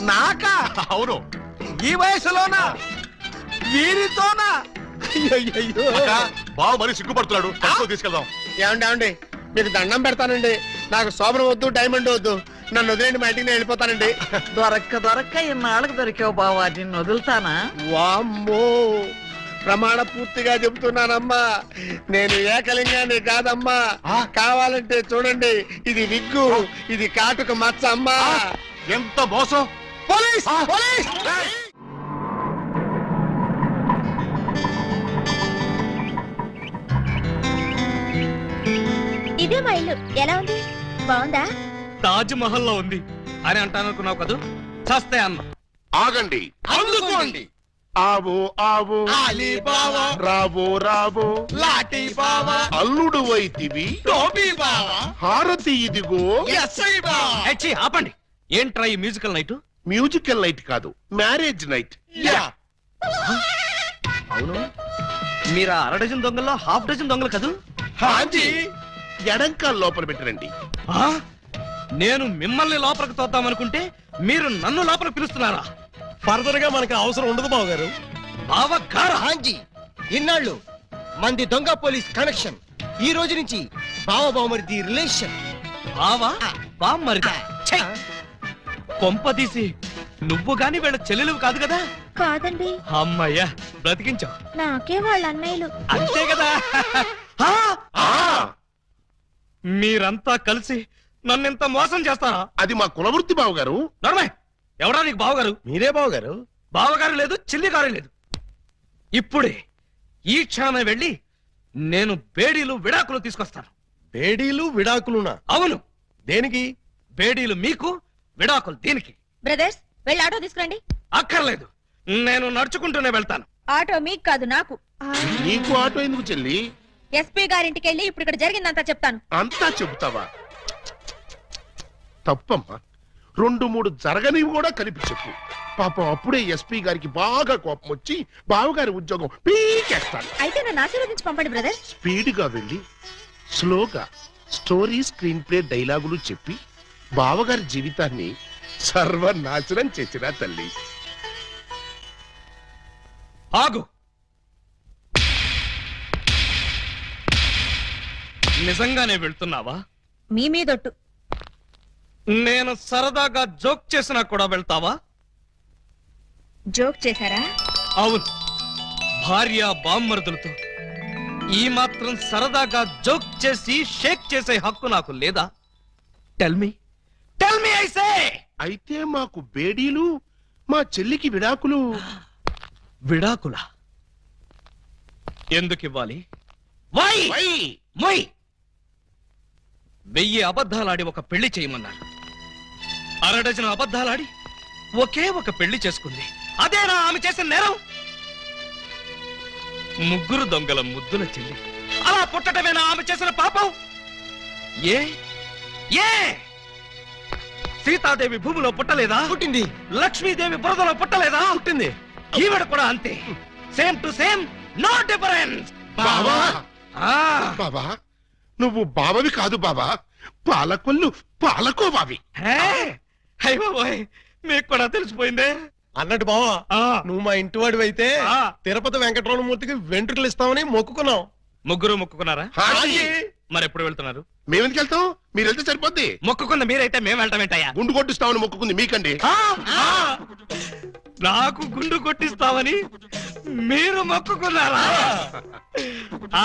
నాకా? అవును. ఈ వయసులోనా? వీరితోనా? బావ మరి సిగ్గుపడుతున్నాడు. తీసుకెళ్దాం. ఏమండి మీకు దండం పెడతానండి. నాకు శోభనం వద్దు, డైమండ్ వద్దు. నన్ను వదిలేండి, మా ఇంటికి నేను వెళ్ళిపోతానండి. దొరక్క ఇన్నాళ్ళకి దొరికావు బావా, నిన్ను వదులుతానా? వామ్మో, ప్రమాణ పూర్తిగా చెబుతున్నానమ్మా, నేను ఏకలింగాన్ని కాదమ్మా. కావాలంటే చూడండి, ఇది విగ్గు, ఇది కాటుక మచ్చ అమ్మా. ఎంత మోసం! పోలీస్! పోలీస్! ఇదే మా ఇల్లు. ఎలా ఉంది? బాగుందా? తాజ్ మహల్ లో ఉంది అని అంటానుకున్నావు కదా, చస్తే అన్న. ఆగండి, అందుకోండి. ఆవో ఆవో అలీబాబా, రావో రావో లాఠీ బావా, అల్లుడు వైతివి టోపీ బావా, హారతి ఇదిగో. ఎస్ఐ బావా. ఆపండి. ఏంట్రా ఈ మ్యూజికల్ నైట్? మ్యూజికల్ నైట్ కాదు, మ్యారేజ్ నైట్. అవును, మీరు అర డజన్ దొంగల్లో హాఫ్ డజన్ దొంగలు కదూ? హాజీ, ఎడంకాల్ లోపల పెట్టరండి. నేను మిమ్మల్ని లోపలికి తోద్దామనుకుంటే మీరు నన్ను లోపలికి పిలుస్తున్నారా? ఫర్దర్ గా మనకి అవసరం ఉండదు బావగారు. బావగారా? హాంజీ, ఇన్నాళ్ళు మంది దొంగ పోలీస్ కనెక్షన్, ఈ రోజు నుంచి బావ బావమరిది రిలేషన్. బావా బామ్మరిదా? కొంప తీసి నువ్వు గాని వీళ్ళ చెల్లెలు కాదు కదా? కాదండి. అమ్మయ్యా, బ్రతికించావు. నాకే వాళ్ళ అన్నయ్యలు. అంతే కదా? మీరంతా కలిసి నన్నింత మోసం చేస్తారా? అది మా కులవృత్తి బావగారు. నర్మయ్, ఎవడా నీకు బావగారు? మీరే బావగారు. బావగారు లేదు, చిల్లిగారు లేదు. ఇప్పుడే ఈ క్షణమే వెళ్ళి నేను బేడీలు విడాకులు తీసుకొస్తాను. బేడీలు విడాకులునా? అవును. దేనికి? బేడీలు మీకు, విడాకులు దీనికి. బ్రదర్స్, వెళ్ళి ఆటో తీసుకురండి. అక్కర్లేదు, నేను నడుచుకుంటూనే వెళ్తాను. ఆటో మీకు కాదు, నాకు. నీకు ఆటో ఎందుకు చెల్లి? ఎస్పీ గారింటికి వెళ్ళి ఇప్పుడు ఇక్కడ జరిగిందంతా చెప్తాను. అంతా చెబుతావా? తప్పమ్మా, 2-3 జరగనివి కూడా కలిపి చెప్పు. పాపం అప్పుడే ఎస్పీ గారికి బాగా కోపం వచ్చి బావగారి ఉద్యోగం పీకేస్తాడు. అయితే నన్ను ఆశీర్వదించి పంపండి బ్రదర్స్. స్పీడ్ గా వెళ్ళి స్లోగా స్టోరీ, స్క్రీన్ ప్లే, డైలాగులు చెప్పి బావగారి జీవితాన్ని సర్వనాశనం చేసిన తల్లి. ఆగు. నిజంగానే వెళ్తున్నావా? మీ మీదొట్టు. నేను సరదాగా జోక్ చేసినా కూడా వెళ్తావా? జోక్ చేశారా? అవును, భార్య బామ్మరుదులతో ఈ మాత్రం సరదాగా జోక్ చేసి షేక్ చేసే హక్కు నాకు లేదా? Tell me I say. అయితే మాకు బేడీలు, మా చెల్లికి విడాకులు. విడాకుల ఎందుకు ఇవ్వాలి? వై? మొయ్. 1000 అబద్ధాలాడి ఒక పెళ్లి చేయమన్నారు. 1/2 డజన్ అబద్ధాలాడి ఒకే ఒక పెళ్లి చేసుకుంది. అదేనా ఆమె చేసిన నేరం? 3 దొంగల ముద్దుల చెల్లి అలా పుట్టటమేనా ఆమె చేసిన పాపం? ఏ సీతాదేవి భూమిలో పుట్టలేదా? పుట్టింది. లక్ష్మీదేవి బురదలో పుట్టలేదా? పుట్టింది. ఈవిడ కూడా అంతే. Same to same, no difference. బావా, బాబా, నువ్వు బావవి కాదు బాబా, పాలకొల్లు పాలకోబావి. మీకు కూడా తెలిసిపోయిందే. అన్నట్టు బావా, నువ్వు మా ఇంటి వాడివి అయితే తిరుపతి వెంకటరమణమూర్తికి వెంట్రుకలు ఇస్తామని మొక్కుకున్నావు. ముగ్గురు మొక్కుకున్నారా? హాజీ. మరి ఎప్పుడు వెళ్తున్నారు? మేమెందుకు వెళ్తాం? మీరు వెళ్తే సరిపోద్ది. మొక్కుకుంది మీరైతే మేము వెళ్ళటం ఏంటయ్యా? గుండు కొట్టిస్తామని మొక్కుకుంది మీకండి. నాకు గుండు కొట్టిస్తామని మీరు మొక్కుకున్నారా?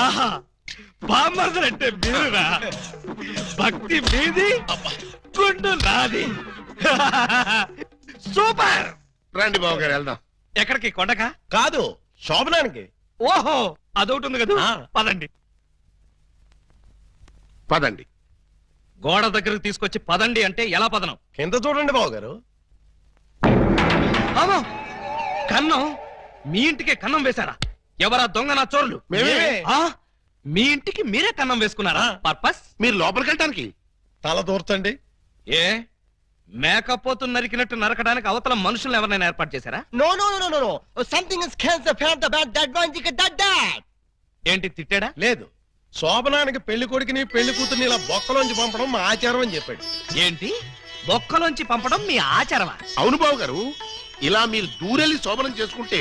ఆహా, బామ్మర్దులంటే మీరురా. భక్తి మీది, గుండు నాది. సూపర్. రండి బావగారు వెళ్దాం. ఎక్కడికి? కొండకా? కాదు, శోభనానికి. ఓహో, అదొకటి ఉంది కదా. పదండి. పదండి. గోడ దగ్గరకు తీసుకొచ్చి పదండి అంటే ఎలా పదనం? కింద చూడండి బావగారు. అవును, కన్నం. మీ ఇంటికే కన్నం వేశారా? ఎవరా దొంగ నా చోరులు? మేమే. మీ ఇంటికి మీరే కన్నం వేసుకున్నారా? పర్పస్? మీరు లోపలికి వెళ్ళటానికి. తల దూర్చండి. ఏ మేకపోతు నరికినట్టు నరకడానికి అవతల మనుషులు ఎవరైనా ఏర్పాటు చేశారా? No no no no no, something is cancer fat about that one thick that that. ఏంటి తిట్టాడా? లేదు, శోభనానికి పెళ్లి కొడుకుని పెళ్లి కూతుర్ని ఇలా బొక్కలోంచి పంపడం మా ఆచారం అని చెప్పాడు. ఏంటి బొక్కలోంచి పంపడం మీ ఆచారమా? అవును బావ గారు, ఇలా మీరు దూరెళ్ళి శోభనం చేసుకుంటే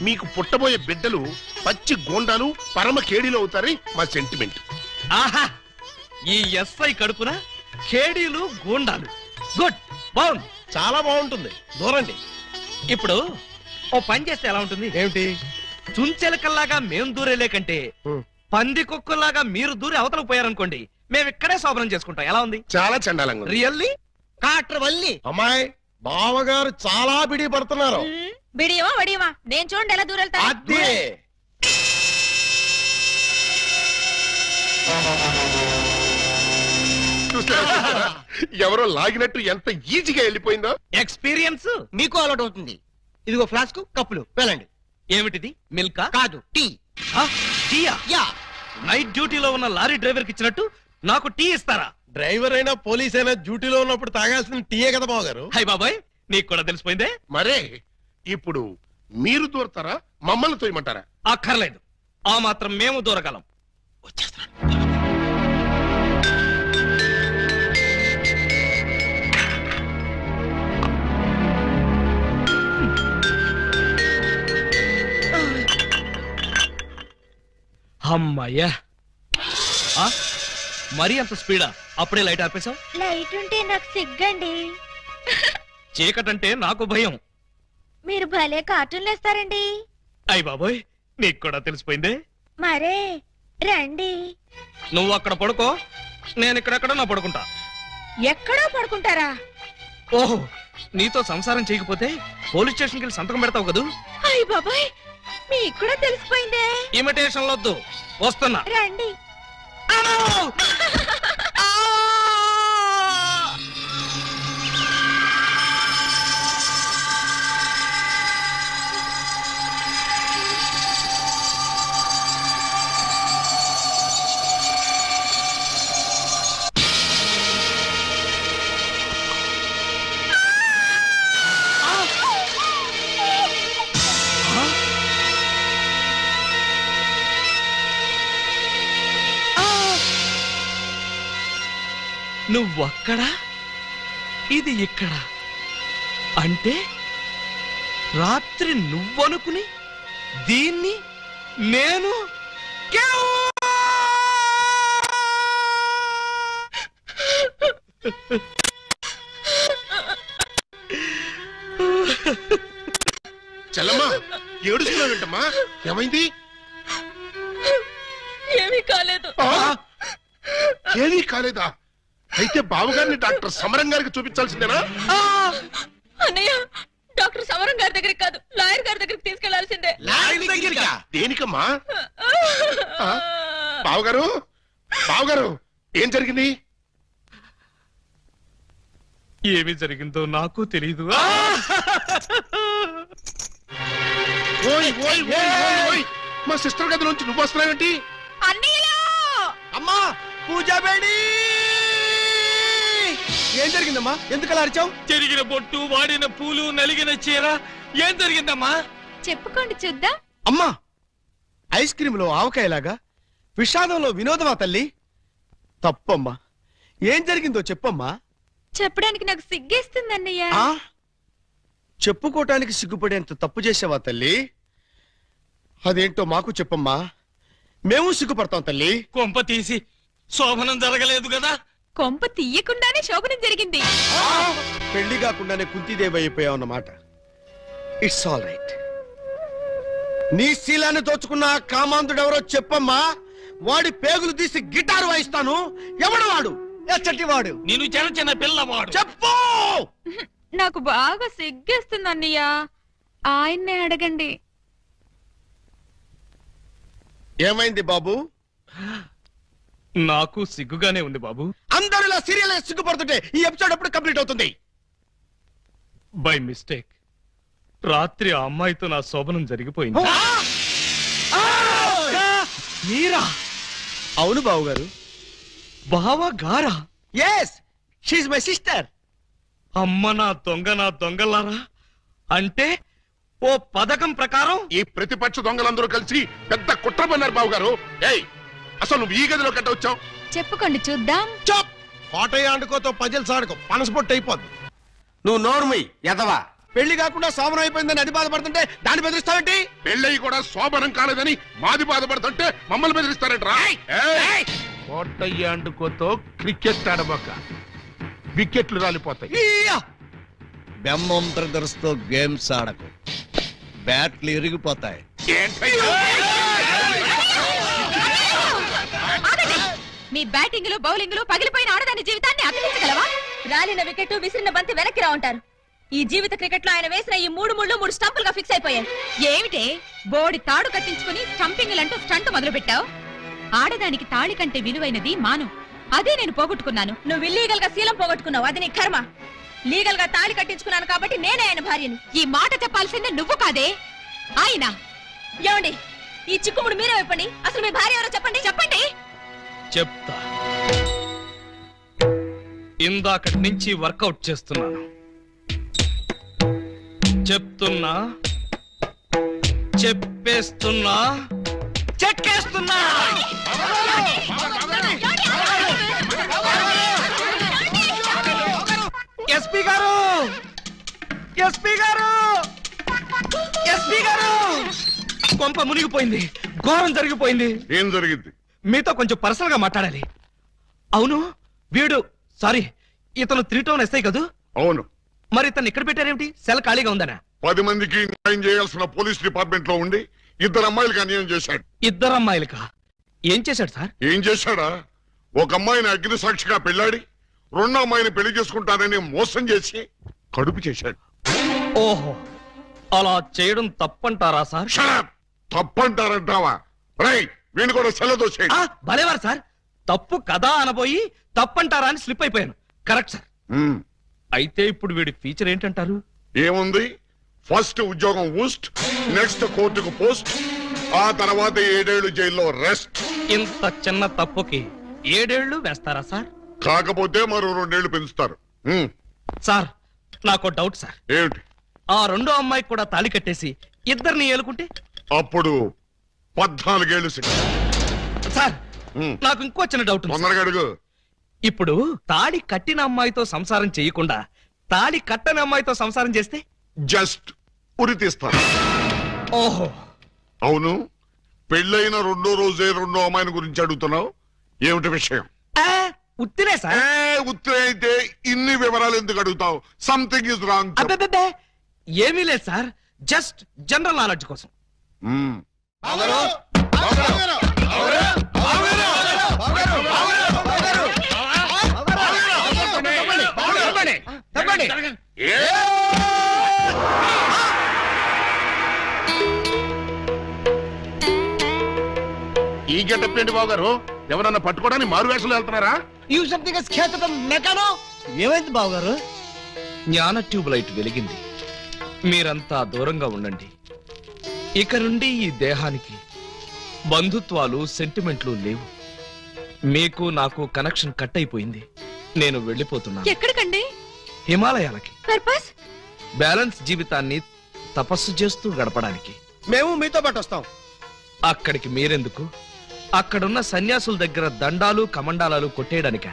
మీకు పుట్టబోయే బిడ్డలు పచ్చి గోండాలు పరమ కేడీలు అవుతారని మా సెంటిమెంట్. ఆహా, ఈ ఎస్ఐ కడుపున కేడీలు గూండాలు. గుడ్, బాగుంది, చాలా బాగుంటుంది. దూరండి. ఇప్పుడు ఓ పని చేస్తే ఎలా ఉంటుంది? ఏమిటి? చుంచెలకల్లాగా మేం దూరేలే కంటే పంది కుక్కల్లాగా మీరు దూరి అవతలకు పోయారనుకోండి, మేము ఇక్కడే శోభనం చేసుకుంటాం. ఎలా ఉంది? చాలా చండాలంగా ఉంది. రియల్లీ? కాట్ర వల్లి అమ్మాయి బావగారు చాలా బిడి పడుతున్నారు. బిడియమా వడియమా నేను చూడండి ఎలా దూరెళ్తా. అదే చూసారా? ఎవరో లాగినట్టు ఎంత ఈజీగా వెళ్ళిపోయిందో. ఎక్స్పీరియన్స్ మీకు అలవాటు అవుతుంది. ఇదిగో ఫ్లాస్క్, కప్పులు వెళ్ళండి. ఏమిటిది? మిల్కా? కాదు, టీ. టీయా? యా. నైట్ డ్యూటీలో ఉన్న లారీ డ్రైవర్ కి ఇచ్చినట్టు నాకు టీ ఇస్తారా? డ్రైవర్ అయినా పోలీస్ అయినా డ్యూటీలో ఉన్నప్పుడు తాగాల్సిన టీయే కదా బావగారు. హై బాబాయ్, నీకు కూడా తెలిసిపోయిందే. మరే ఇప్పుడు మీరు దూరతారా, మమ్మల్ని తోయమంటారా? అక్కర్లేదు, ఆ మాత్రం మేము దూరగలం. వచ్చేస్తున్నాను. అమ్మయ్యా, మరీ అంత స్పీడా? అప్పుడే లైట్ ఆపేశావు? లైట్ ఉంటే నాకు సిగ్గండి. చీకటంటే నాకు భయం. మీరు భలే కార్టూన్లు వేస్తారండి. అయ్ బాబోయ్, నీకు కూడా తెలిసిపోయిందే. మరే రండి. నువ్వు అక్కడ పడుకో, నేను ఇక్కడెక్కడ నా పడుకుంటా. ఎక్కడో పడుకుంటారా? ఓహో, నీతో సంసారం చేయకపోతే పోలీస్ స్టేషన్కి వెళ్ళి సంతకం పెడతావు కదూ. అయ్ బాబాయ్, మీకు కూడా తెలిసిపోయిందే. ఇమిటేషన్ వద్దు, వస్తున్నా. రండి. నువ్వక్కడ, ఇది ఇక్కడ. అంటే రాత్రి నువ్వనుకుని దీన్ని నేను చెల్లమ్మా, ఏడుస్తున్నావు ఏంటమ్మా? ఏమైంది? ఏమీ కాలేదు. ఏమీ కాలేదా? అయితే బావగారిని డాక్టర్ సమరం గారికి చూపించాల్సిందేనా? అన్నయ్య, డాక్టర్ సమరం గారి దగ్గరికి కాదు, లాయర్ గారి దగ్గరికి తీసుకెళ్లాల్సిందే. దేనికమ్మా? బావగారు, బావగారు, ఏం జరిగింది? ఏమి జరిగిందో నాకు తెలీదు. ఓయ్ ఓయ్ ఓయ్ ఓయ్ ఓయ్, మా సిస్టర్ గదిలోంచి నువ్వు వస్తున్నావేంటి? అన్నయ్యలో అమ్మా, పూజా బేడి. ఏం జరిగిందమ్మా? ఎందుకలా అరిచావు? చెరిగిన బొట్టు, వాడిన పూలు, నలిగిన చీర. ఏం జరిగిందమ్మా? చెప్పుకోండి చూద్దాం. అమ్మా, ఐస్ క్రీమ్ లో ఆవకాయలాగా విషాదంలో వినోదమా తల్లి? తప్పమ్మా, ఏం జరిగిందో చెప్పమ్మా. చెప్పడానికి నాకు సిగ్గేస్తుంది అన్నయ్య. చెప్పుకోటానికి సిగ్గుపడేంత తప్పు చేసావా తల్లి? అదేంటో మాకు చెప్పమ్మా, మేము సిగ్గుపడతాం తల్లి. కొంప తీసి శోభనం జరగలేదు కదా? కొంప తీయకుండానే శోభనం జరిగింది. పెళ్లి కాకుండానే కుంతిదేవి అయిపోయావు అన్నమాట. It's all right. నీ శీలాన్ని దోచుకున్న ఆ కామాంధుడెవరో చెప్పమ్మా. వాడి పేగులు తీసి గిటారు వాయిస్తాను. ఎవడు వాడు? ఎచ్చటి వాడు? నేను చిన్న చిన్న పిల్లవాడు. చెప్పు. నాకు బాగా సిగ్గేస్తుంది అన్నయ్య, ఆయన్నే అడగండి. ఏమైంది బాబు? నాకు సిగ్గుగానే ఉంది బాబు. అందరూ ఇలా సీరియల్ సిగ్గుపడుతుంటే ఈ ఎపిసోడ్ ఎప్పుడు కంప్లీట్ అవుతుంది? బై మిస్టేక్ రాత్రి ఆ అమ్మాయితో నా శోభనం జరిగిపోయింది. మీరా? అవును బాబు గారు. బావా గారా? Yes, she my sister. అమ్మ నా దొంగ, నా దొంగలారా. అంటే ఓ పథకం ప్రకారం ఈ ప్రతిపక్ష దొంగలందరూ కలిసి పెద్ద కుట్ర పన్నారు బావగారు. ఏయ్, అసలు నువ్వు ఈ గదిలో కట్ట వచ్చావు? చెప్పుకోండి చూద్దాం. చాప్. కోటయ్య ఆడుకోతో పజిల్స్ ఆడుకో పనసపొట్టు అయిపోద్ది. నువ్వు నోర్మి ఎదవా. పెళ్లి కాకుండా సోమరం అయిపోయిందని అది బాధపడుతుంటే దాన్ని బెదిరిస్తావేంటి? పెళ్ళయి కూడా శోభనం కాలేదని మాది బాధపడుతుంటే మమ్మల్ని బెదిరిస్తారంట్రా. కోటయ్య అండుకోతో క్రికెట్ ఆడబోక వికెట్లు రాలిపోతాయి. బెమ్మం బ్రదర్స్ తో గేమ్స్ ఆడకు, బ్యాట్లు ఇరిగిపోతాయి. మీ బ్యాటింగ్ లో బౌలింగ్ లో పగిలిపోయిన ఆడదాని జీవితాన్ని అతికించగలవా? రాలిన వికెట్ విసిరిన బంతి వెనక్కి రా ఉంటారు. ఈ జీవిత క్రికెట్ లో ఆయన వేసిన ఈ 3 ముళ్ళు 3 స్టంపులుగా ఫిక్స్ అయిపోయాయి. ఏమిటే బోడి తాడు కట్టించుకుని స్టంపింగ్ అంటూ స్టంట్ మొదలు పెట్టావు? ఆడదానికి తాళి కంటే విలువైనది మాను. అదే నేను పోగొట్టుకున్నాను. నువ్వు ఇల్లీగల్ గా శీలం పోగొట్టుకున్నావు, అది నీ కర్మ. లీగల్ గా తాళి కట్టించుకున్నాను కాబట్టి నేనే ఆయన భార్యని. ఈ మాట చెప్పాల్సిందే నువ్వు కాదే ఆయన. ఏమండి, ఈ చిక్కుముడు మీరే చెప్పండి. అసలు మీ భార్య ఎవరో చెప్పండి. చెప్పండి. చెప్తా. ఇందాకటి నుంచి వర్కౌట్ చేస్తున్నాను. చెప్తున్నా, చెప్పేస్తున్నా, చెక్కేస్తున్నా. ఎస్పీ గారు, ఎస్పీ గారు, ఎస్పీ గారు, కొంప మునిగిపోయింది, ఘోరం జరిగిపోయింది. ఏం జరిగింది? మీతో కొంచెం పర్సనల్ గా మాట్లాడాలి. అవును, వీడు సారీ ఇతను 3 టౌన్ ఎస్ఐ కదూ? అవును. మరి ఇతను ఇక్కడ పెట్టారేమిటి? సెల్ ఖాళీగా ఉందనా? 10 మందికి న్యాయం చేయాల్సిన పోలీస్ డిపార్ట్మెంట్ లో ఉండి 2 అమ్మాయిలకి అన్యాయం చేశాడు. 2 అమ్మాయిలకా? ఏం చేశాడు సార్? ఏం చేశాడా? ఒక అమ్మాయిని అగ్ని సాక్షిగా పెళ్ళాడి 2వ అమ్మాయిని పెళ్లి చేసుకుంటానని మోసం చేసి కడుపు చేశాడు. ఓహో, అలా చేయడం తప్పంటారా సార్? తప్పంటారంటావా? రై, వీణు కూడా సెలదోసేయండి. భలేవారు సార్, తప్పు కదా అనబోయి తప్పంటారా అని స్లిప్ అయిపోయాను. Correct sir. అయితే ఇప్పుడు వీడి ఫీచర్ ఏంటంటారు? ఏముంది, ఫస్ట్ ఉద్యోగం ఊస్ట్, నెక్స్ట్ కోర్టుకు పోస్ట్, ఆ తర్వాత 7 ఏళ్లు జైల్లో రెస్ట్. ఇంత చిన్న తప్పుకి 7 ఏళ్లు వేస్తారా సార్? కాకపోతే మరో 2 ఏళ్లు పెంచుతారు. సార్, నాకు డౌట్ సార్. ఏమిటి? ఆ 2వ అమ్మాయికి కూడా తాళి కట్టేసి 2ని ఏలుకుంటే అప్పుడు 14 ఏళ్లు శిక్ష. సార్, నాకు ఇంకో చిన్న డౌట్ ఉంది. తొందరగా అడుగు. ఇప్పుడు తాళి కట్టిన అమ్మాయితో సంసారం చేయకుండా తాళి కట్టని అమ్మాయితో సంసారం చేస్తే జస్ట్ ఉరి తీస్తారు. ఓహో, అవును. పెళ్ళైన 2వ రోజే 2వ అమ్మాయిని గురించి అడుగుతున్నావు, ఏమిటి విషయం? ఉత్తినే సార్. ఉత్తరే అయితే ఇన్ని వివరాలు ఎందుకు అడుగుతావు? Something is wrong. అబ్బే, ఏమీ లేదు సార్, జస్ట్ జనరల్ నాలెడ్జ్ కోసం. ఈ గెటప్ ఏంటి బాబు గారు? ఎవరన్నా పట్టుకోవడానికి మారు వేషాలు వెళ్తున్నారా? ఏమైంది బావగారు? జ్ఞాన ట్యూబ్ లైట్ వెలిగింది. మీరంతా దూరంగా ఉండండి. ఇక నుండి ఈ దేహానికి బంధుత్వాలు, సెంటిమెంట్లు లేవు. మీకు నాకు కనెక్షన్ కట్ అయిపోయింది. నేను వెళ్ళిపోతున్నాను. ఎక్కడికండి? హిమాలయాలకి. పర్పస్? బ్యాలెన్స్ జీవితాన్ని తపస్సు చేస్తూ గడపడానికి. మేము మీతో పాటు వస్తాం. అక్కడికి మీరెందుకు? అక్కడున్న సన్యాసుల దగ్గర దండాలు కమండాలాలు కొట్టేయడానిక?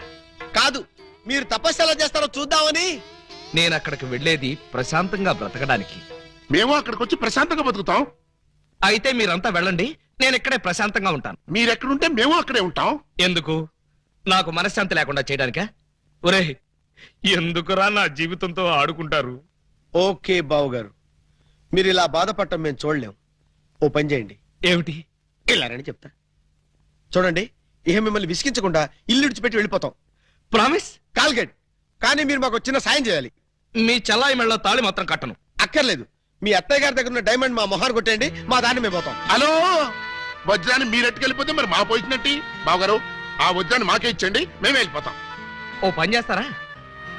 కాదు, మీరు తపస్సు ఎలా చేస్తారో చూద్దామని. నేను అక్కడికి వెళ్లేది ప్రశాంతంగా బ్రతకడానికి. మేము అక్కడికి వచ్చి ప్రశాంతంగా బతుకుతాం. అయితే మీరంతా వెళ్ళండి, నేను ఇక్కడే ప్రశాంతంగా ఉంటాను. మీరెక్కడుంటే మేము అక్కడే ఉంటాం. ఎందుకు? నాకు మనశ్శాంతి లేకుండా చేయడానికా? ఒరే, ఎందుకురా నా జీవితంతో ఆడుకుంటారు? ఓకే బావగారు, మీరు ఇలా బాధపడటం మేము చూడలేం. ఓ పని చేయండి. ఏమిటి? ఇలారని చెప్తా. చూడండి, ఇహ మిమ్మల్ని విసిగించకుండా ఇల్లు విడిచిపెట్టి వెళ్ళిపోతాం. ప్రామిస్? కాల్గెట్. కానీ మీరు మాకు చిన్న సాయం చేయాలి. మీ చెల్లాయి మెళ్ళ తాళి మాత్రం కట్టను. అక్కర్లేదు, మీ అత్తయ్య గారి దగ్గర ఉన్న డైమండ్ మా మొహాన్ని కొట్టేయండి, మా దాన్ని మేము పోతాం. హలో, వజ్రాన్ని మీరెట్టుకెళ్ళిపోతే మరి మా పోయినట్టి. బావగారు, ఆ వజ్రాన్ని మాకే ఇచ్చండి, మేమే వెళ్ళిపోతాం. ఓ పని చేస్తారా?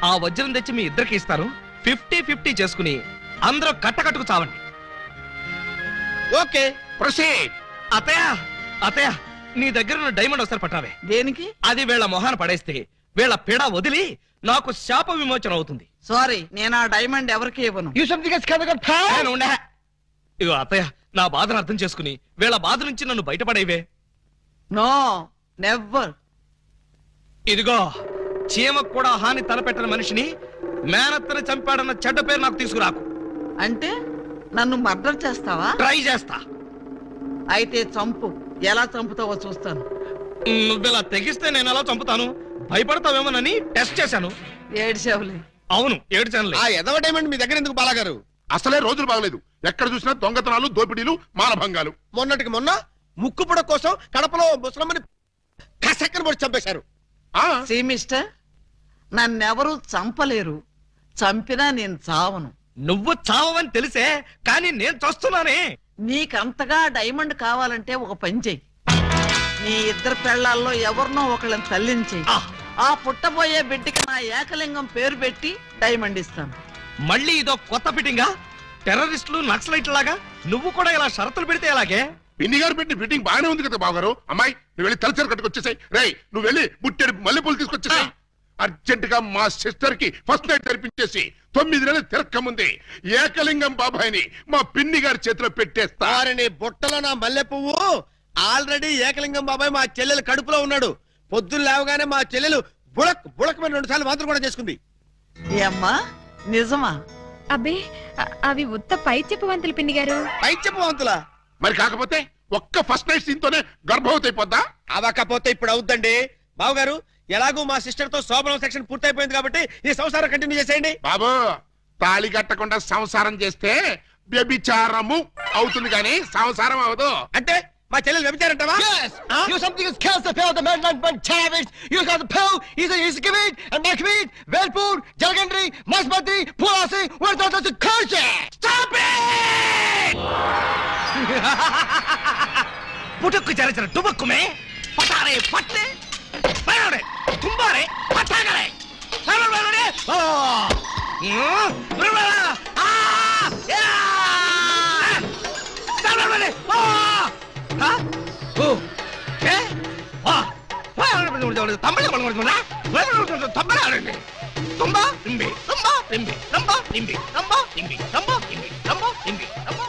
ఆ వజ్రం తెచ్చి మీ ఇద్దరికి ఇస్తాను. 50-50 చేసుకుని అందరూ కట్టకట్టుకు చావండి. Okay, proceed. అతయ్య, నీ దగ్గర ఉన్న డైమండ్ ఒకసారి పట్టావే. దేనికి? అది వీళ్ళ మొహాన్ని పడేస్తే వీళ్ళ పీడ వదిలి నాకు శాప విమోచన అవుతుంది. సారీ, నేను ఆ డైమండ్ ఎవరికి ఇవ్వను. ఇగో అత్తయ్య, నా బాధను అర్థం చేసుకుని వీళ్ళ బాధ నుంచి నన్ను బయటపడేవే. No, never. ఇదిగో చీమకు కూడా హాని తలపెట్టని మనిషిని మేనత్తని చంపాడన్న చెడ్డ పేరు నాకు తీసుకురాకు. అంటే నన్ను మర్డర్ చేస్తావా? ట్రై చేస్తా. అయితే చంపు. ఎలా చంపుతావో చూస్తాను. నువ్వెలా తెగిస్తే నేను ఎలా చంపుతాను? భయపడతావేమోనని టెస్ట్ చేశాను. ఏడ్చావులే. అవును, ఏడ్చానులే. ఆ ఎదవ డైమండ్ మీ దగ్గర ఎందుకు బాలాగారు? అసలే రోజులు బాగలేదు. ఎక్కడ చూసినా దొంగతనాలు, దోపిడీలు, మానభంగాలు. మొన్నటికి మొన్న ముక్కుపుడ కోసం కడపలో ముసలమ్మని కసక్కన పొడి చంపేశారు. సీ మిస్టర్, నన్నెవరూ చంపలేరు. చంపినా నేను చావను. నువ్వు చావని తెలిసే, కానీ నేను చూస్తున్నానే. నీకంతగా డైమండ్ కావాలంటే ఒక పని చెయ్యి. నీ ఇద్దరు పెళ్లాల్లో ఎవరినో ఒకళ్ళని తల్లించేయి. ఆ పుట్టబోయే బిడ్డకి నా ఏకలింగం పేరు పెట్టి డైమండ్ ఇస్తాను. మళ్ళీ ఇదో కొత్త ఫిట్టింగా? టెర్రరిస్టులు, నక్సలైట్ లాగా నువ్వు కూడా ఇలా షరతులు పెడితే ఎలాగే? పిన్ని గారు పెట్టిన ఫిట్టింగ్ బాగానే ఉంది కదా బావగారు. అమ్మాయి నువ్వు వెళ్ళి తలచరు కట్టుకొచ్చేసాయి. రేయ్ నువ్వు వెళ్ళి బుట్టెడు మల్లెపూలు తీసుకొచ్చేసాయి. అర్జెంట్ గా మా సిస్టర్ కి ఫస్ట్ నైట్ తెరిపించేసి 9 నెలలు తిరక్క ముందే ఏకలింగం బాబాయిని మా పిన్ని గారి చేతిలో పెట్టేస్తా. నీ బుట్టలో నా మల్లె పువ్వు. ఆల్రెడీ ఏకలింగం బాబాయ్ మా చెల్లెలు కడుపులో ఉన్నాడు. పొద్దున్న లేవగానే మా చెల్లెలు బుడక్ బుడకమైన 2 సార్లు మాత్రం కూడా చేసుకుంది. ఏమ్మా నిజమా? అబ్బే, అవి ఉత్త పై చెప్పవంతులు పిన్ని గారు. పై చెప్పవంతులా? మరి కాకపోతే ఒక్క ఫస్ట్ నైట్ సీన్ తోనే గర్భవతి అయిపోద్దా? అవకపోతే ఇప్పుడు అవుద్దండి. బావగారు ఎలాగూ మా సిస్టర్ తో శోభనం సెక్షన్ పూర్తయిపోయింది కాబట్టి ఈ సంసారం కంటిన్యూ చేసేయండి. బాబు తాళి కట్టకుండా సంసారం చేస్తే వ్యభిచారము అవుతుంది కానీ సంసారం అవదు. అంటే మా చెల్లెలు వ్యభిచారంటావా? You something is cancer pill, the man like one savage. You got the pill, he's Kavit, and Makavit, Velpur, Jalgandri, Masbati, Pulasi, where's the curse? Stop it! पुटक चले चले टुबक में पटारे पटने परोड़े कुंभारे पटागरे चलो बलोड़े ओ बलोड़ा आ या चलो बलोड़े ओ हाँ ओ क्या आ बलोड़े तंबले बलोड़े तंबले आ रहे हैं तुम्बा इम्बी तुम्बा इम्बी तुम्बा इम्बी तुम्बा इम्बी तुम्बा इम्बी तुम्बा इम्बी तुम्बा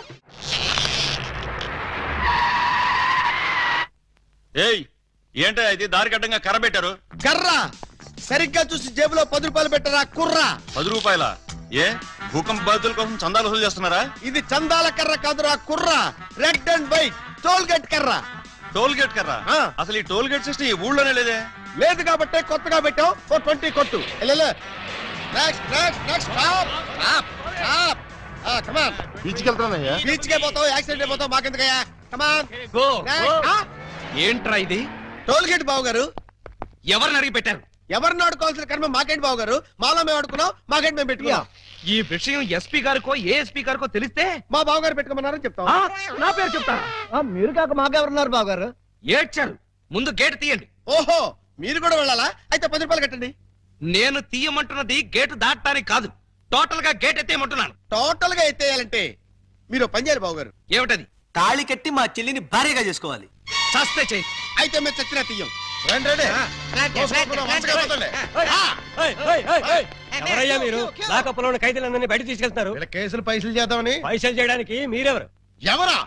ఏయ్ ఏంటో ఇది దారి కట్టంగా కర్ర పెట్టారు? కర్ర సరిగ్గా చూసి జేబులో 10 రూపాయలు పెట్టరా కుర్ర. 10 రూపాయలా? ఏ భూకంప బాధితుల కోసం చందాలు వసూలు చేస్తున్నారా? ఇది చందాల కర్ర కాదురా కుర్ర. Red and white toll gate కర్ర. టోల్ గేట్ కర్ర? అసలు ఈ టోల్ గేట్ సిస్టమ్ ఈ ఊళ్ళోనే లేదే. లేదు కాబట్టి కొత్తగా పెట్టాం. 20 కొట్టు. Next next next stop stop stop. Come on. బీచ్కి వెళ్తానయ్యా. బీచ్ కే పోతావు, యాక్సిడెంట్ అయిపోతావు, మాకెందుకయ్యా? కమ్ ఆన్ గో ఏంట్రా ఇది? టోల్ గేట్ బావు గారు. ఎవరిని అడిగి పెట్టారు? ఎవరిని ఆడుకోవాల్సిన కర్మ మాకేంటి బావు గారు? మాలో మేము ఆడుకున్నాం, మాకేంటి మేము పెట్టుకున్నాం. ఈ విషయం ఎస్పీ గారికో ఏఎస్పీ గారికో తెలిస్తే మా బావు గారు పెట్టుకోమన్నారని చెప్తాం. నా పేరు చెప్తా. మీరు కాక మాకెవరున్నారు బావగారు? ఏడ్చారు. ముందు గేట్ తీయండి. ఓహో మీరు కూడా వెళ్ళాలా? అయితే 10 రూపాయలు కట్టండి. నేను తీయమంటున్నది గేటు దాటడానికి కాదు, టోటల్ గా గేట్ ఎత్తేయమంటున్నాను. టోటల్ గా ఎత్తేయాలంటే మీరు పని చేయాలి బావు గారు. ఏమిటది? తాళి కట్టి మా చెల్లిని భార్యగా చేసుకోవాలి. చస్తే చెయ్యి. అయితే మేము చచ్చినా తీయం. ఎవరయ్యా మీరు? లాకప్లో ఉన్న ఖైదీలందరినీ బయట తీసుకెళ్తున్నారు. కేసులు పైసలు చేద్దామని. పైసలు చేయడానికి మీరెవరు? ఎవరా?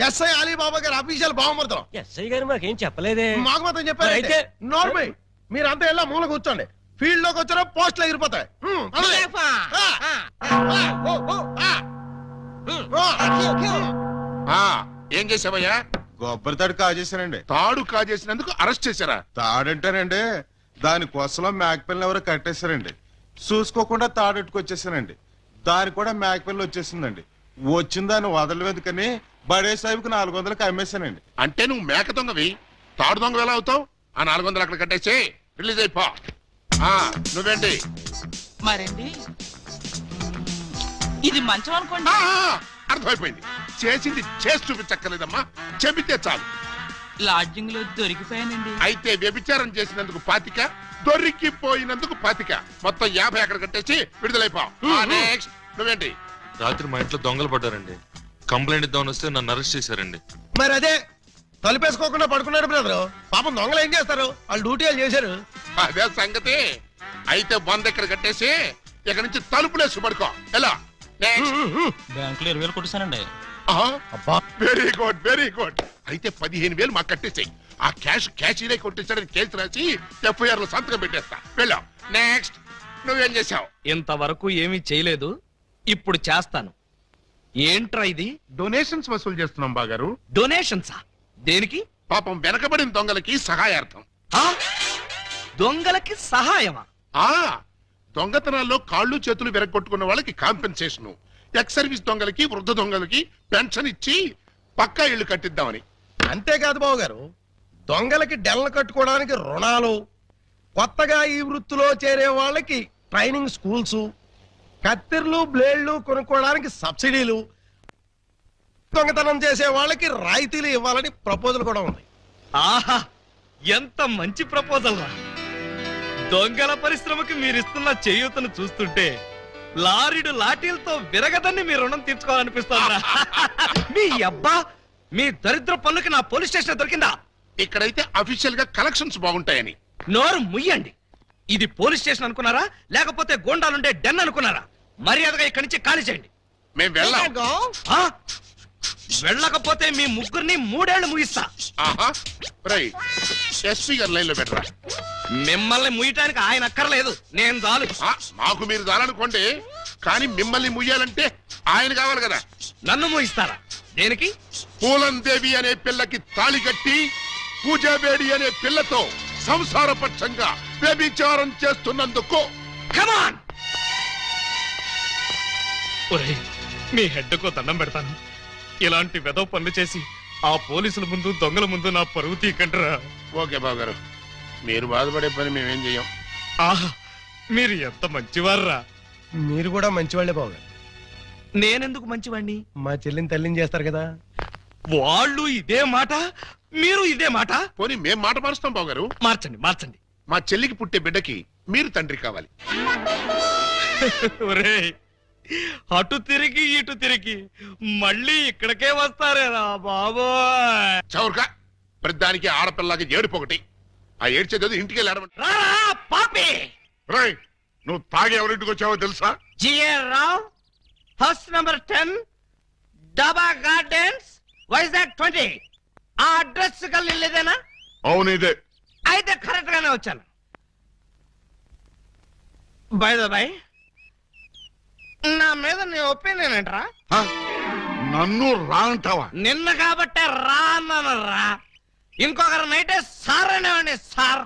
ఎస్ఐ అలీబాబా గారు అఫీషియల్ బావమరుతాం. ఎస్ఐ గారు మాకేం చెప్పలేదే. మాకు మాత్రం చెప్పారు. అయితే నార్మల్ మీరంతా ఎలా మూల కూర్చోండి. ఫీల్డ్ లోకి వచ్చారో పోస్టులు ఎగిరిపోతాయి. ఏం చేసావయ్యా? కొబ్బరి తాడు కాజేశానండి. తాడు కాజేసినందుకు అరెస్ట్ చేశారా? తాడంటానండి దాని కోసలో మేకపిల్లని ఎవరో కట్టేశారండి. చూసుకోకుండా తాడెట్టుకొచ్చేసానండి. దాని కూడా మేకపిల్ల వచ్చేసిందండి. వచ్చిన దాన్ని వదలవేదుకని బడే సాహిబ్కి 400కి అమ్మేశానండి. అంటే నువ్వు మేక దొంగవి, తాడు దొంగ ఎలా అవుతావు? ఆ 400 అక్కడ కట్టేసి రిలీజ్ అయిపో. నువ్వేంటి? మరండి ఇది మంచం అనుకోండి. అర్థమైపోయింది. చేసింది చేసి చూపించక్కర్లేదమ్మా, చెబితే చాలు. లాడ్జింగ్ లో దొరికిపోయానండి. అయితే వ్యభిచారం చేసినందుకు 25, దొరికిపోయినందుకు 25, మొత్తం 50 అక్కడ కట్టేసి విడుదలైపో. నెక్స్ట్ నువ్వేంటి? రాత్రి మా ఇంట్లో దొంగలు పడ్డారండి. కంప్లైంట్ ఇద్దామని వస్తే నన్ను అరెస్ట్ చేశారండి. మరి అదే తలుపేసుకోకుండా పడుకున్నాడు బ్రదరు. పాపం దొంగలు ఏం చేస్తారు? వాళ్ళు డ్యూటీ వాళ్ళు చేశారు. అదే సంగతి. అయితే 100 ఇక్కడ కట్టేసి ఇక్కడ నుంచి తలుపులేసి పడుకో. ఎలా? బ్యాంకులో 20,000 కొట్టేశానండి. Very good very good. అయితే 15,000 మాకు కట్టేసాయి. ఆ క్యాషీనే కొట్టించాడని కేసు రాసి ఎఫ్ఐఆర్ లో సంతకం పెట్టేస్తా. వెళ్ళాం. నెక్స్ట్ నువ్వేం చేశావు? ఇంతవరకు ఏమీ చేయలేదు, ఇప్పుడు చేస్తాను. ఏంట్రా ఇది? డొనేషన్స్ వసూలు చేస్తున్నాం బాగారు. డొనేషన్సా? దేనికి? పాపం వెనకబడిన దొంగలకి సహాయార్థం. దొంగలకి సహాయమా? దొంగతనాల్లో కాళ్ళు చేతులు విరగొట్టుకున్న వాళ్ళకి కాంపెన్సేషన్, ఎక్స్ సర్వీస్ దొంగలకి వృద్ధ దొంగలకి పెన్షన్ ఇచ్చి పక్కా ఇళ్లు కట్టిద్దామని. అంతేకాదు బాబు గారు, దొంగలకి డెల్ల కట్టుకోవడానికి రుణాలు, కొత్తగా ఈ వృత్తిలో చేరే వాళ్ళకి ట్రైనింగ్ స్కూల్స్, కత్తిర్లు బ్లేడ్లు కొనుక్కోవడానికి సబ్సిడీలు, దొంగతనం చేసే వాళ్ళకి రాయితీలు ఇవ్వాలని ప్రపోజల్ కూడా ఉంది. ఆహా, ఎంత మంచి ప్రపోజల్ రా! దొంగల పరిశ్రమకి మీరిస్తున్న చేయూతను చూస్తుంటే లారీడు లాఠీలతో విరగదని మీ రుణం తీర్చుకోవాలనిపిస్తోందా? మీ అబ్బా, మీ దరిద్ర పనులకి నా పోలీస్ స్టేషన్ దొరికిందా? ఇక్కడైతే అఫీషియల్ గా కలెక్షన్స్ బాగుంటాయని. నోరు ముయ్యండి. ఇది పోలీస్ స్టేషన్ అనుకున్నారా, లేకపోతే గోండాలుండే డెన్ అనుకున్నారా? మర్యాదగా ఇక్కడి నుంచి ఖాళీ చేయండి. మేము వెళ్ళాం. వెళ్ళకపోతే మీ ముగ్గురిని 3 ఏళ్లు ముగిస్తా. ఎస్పీ గారి లైన్ లో పెట్టరా. మిమ్మల్ని ముయ్యటానికి ఆయన అక్కర్లేదు, నేను చాలు. మాకు మీరు చాలనుకోండి, కానీ మిమ్మల్ని ముయ్యాలంటే ఆయన కావాలి కదా. నన్ను ముయిస్తారా? దేనికి? పూలందేవి అనే పిల్లకి తాళి కట్టి పూజాబేడి అనే పిల్లతో సంసారపక్షంగా వ్యభిచారం చేస్తున్నందుకు. కమాన్! ఒరేయ్, మీ హెడ్కో దండం పెడతాను. ఇలాంటి వెదవ పనులు చేసి ఆ పోలీసుల ముందు దొంగల ముందు నా పరువు తీకంటరా. ఓకే బావగారు, మీరు బాధపడే పని మేమేం చెయ్యం. ఆహా, మీరు ఎంత మంచివారా. మీరు కూడా మంచివాళ్లే బాబు గారు. నేనెందుకు మంచివాణ్ణి? మా చెల్లిని తల్లిని చేస్తారు కదా. వాళ్ళు ఇదే మాట, మీరు ఇదే మాట. పోనీ మేం మాట మారుస్తాం బావగారు. మార్చండి, మార్చండి. మా చెల్లికి పుట్టే బిడ్డకి మీరు తండ్రి కావాలి. ఒరేయ్, అటు తిరిగి ఇటు తిరిగి మళ్ళీ ఇక్కడికే వస్తారేరా బాబోయ్. చౌర్గా ప్రతిదానికి ఆడపిల్లకి ఏడుపొకటి. ఆ ఏడ్చేది ఇంటికి వెళ్ళాడమంట. పాపి, నువ్వు తాగి ఎవరింటికి వచ్చావో తెలుసా? జిఆర్ రావు, హౌస్ నంబర్ 10, డబా గార్డెన్స్, వైజాగ్ 20. ఆ అడ్రస్ కలిదేనా? అవును, ఇదే. అయితే కరెక్ట్ గానే వచ్చాను. బై ద బై, నా మీద నీ ఒపీనియన్ ఏంట్రా? నన్ను రా అంటావా? నిన్న కాబట్టే రా అన్నాను రా. ఇంకొకరు నైటే సార్ అనేవాడిని సార్.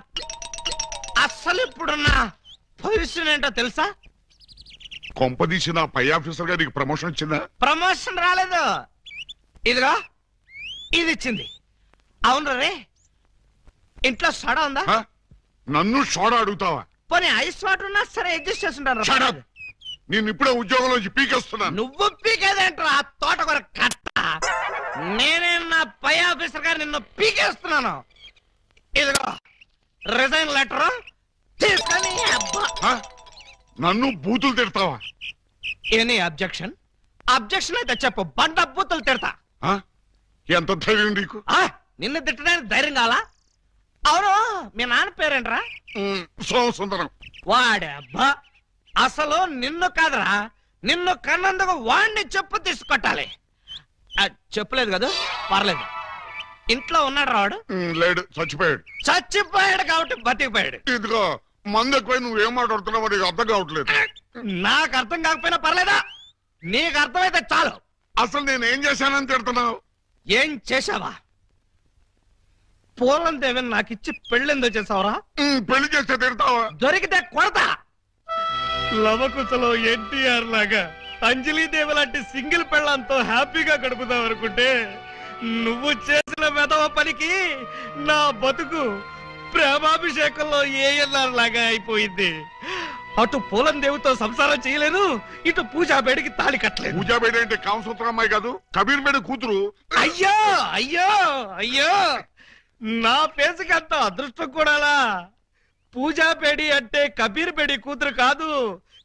అసలు ఇప్పుడున్న పొజిషన్ ఏంటో తెలుసా? కొంపదీసి నా పై ఆఫీసర్ గా నీకు ప్రమోషన్ వచ్చిందా? ప్రమోషన్ రాలేదు, ఇదిగా ఇది ఇచ్చింది. అవును రే, ఇంట్లో సోడా ఉందా? నన్ను సోడా అడుగుతావా? పోనీ ఐస్ వాటర్ ఉన్నా సరే అడ్జస్ట్ చేస్తుంటాను. నేను ఇప్పుడే ఉద్యోగంలోంచి పీకేస్తున్నాను. నువ్వు పీకేదేంట్రా తోటకూర కట్ట? నేనే నా పై ఆఫీసర్ గారు నిన్ను పీకేస్తున్నాను. ఇదిగో రిజైన్ లెటర్ తీసుకొని. నన్ను బూతులు తిడతావా? Any objection? అబ్జెక్షన్ అయితే చెప్పు, బండ బూతులు తిడతా. ఎంత ధైర్యం నీకు? నిన్ను తిట్టడానికి ధైర్యం కావాలా? అవును, మీ నాన్న పేరేంట్రా? సోమసుందరం. వాడబ్బా, అసలు నిన్ను కాదురా, నిన్ను కన్నందుకు వాణ్ణి చెప్పు తీసుకొట్టాలి. చెప్పలేదు కదా, పర్లేదు. ఇంట్లో ఉన్నాడు రావాడు? లేడు, చచ్చిపోయాడు. చచ్చిపోయాడు కాబట్టి బతికిపోయాడు. ఇదిగో మందు ఎక్కువ నువ్వేం మాట్లాడుతున్నావు నీకు అర్థం కావట్లేదు. నాకు అర్థం కాకపోయినా పర్లేదా? నీకు అర్థమైతే చాలు. అసలు నేనేం చేశానని తిడుతున్నావు? ఏం చేశావా? పూలం దేవిని నాకు ఇచ్చి పెళ్ళెందో చేసావురా? పెళ్లి చేస్తే తిడతావా? దొరికితే కొడతా. లవకుశలో ఎన్టీఆర్ లాగా అంజలీదేవి లాంటి సింగిల్ పెళ్ళంతో హ్యాపీగా గడుపుదాం అనుకుంటే నువ్వు చేసిన వెధవ పనికి నా బతుకు ప్రేమాభిషేకంలో ఏఎల్ఆర్ లాగా అయిపోయింది. అటు పూలం దేవితో సంసారం చేయలేను, ఇటు పూజాబేడికి తాళి కట్టలేదు. పూజాబేడి అంటే కామసూత్ర అమ్మాయి కాదు, కబీర్ బేడి కూతురు. అయ్యో అయ్యో అయ్యో, నా పేసుకి అంత అదృష్టం కూడాలా? పూజాబేడి అంటే కబీర్ బేడి కూతురు కాదు,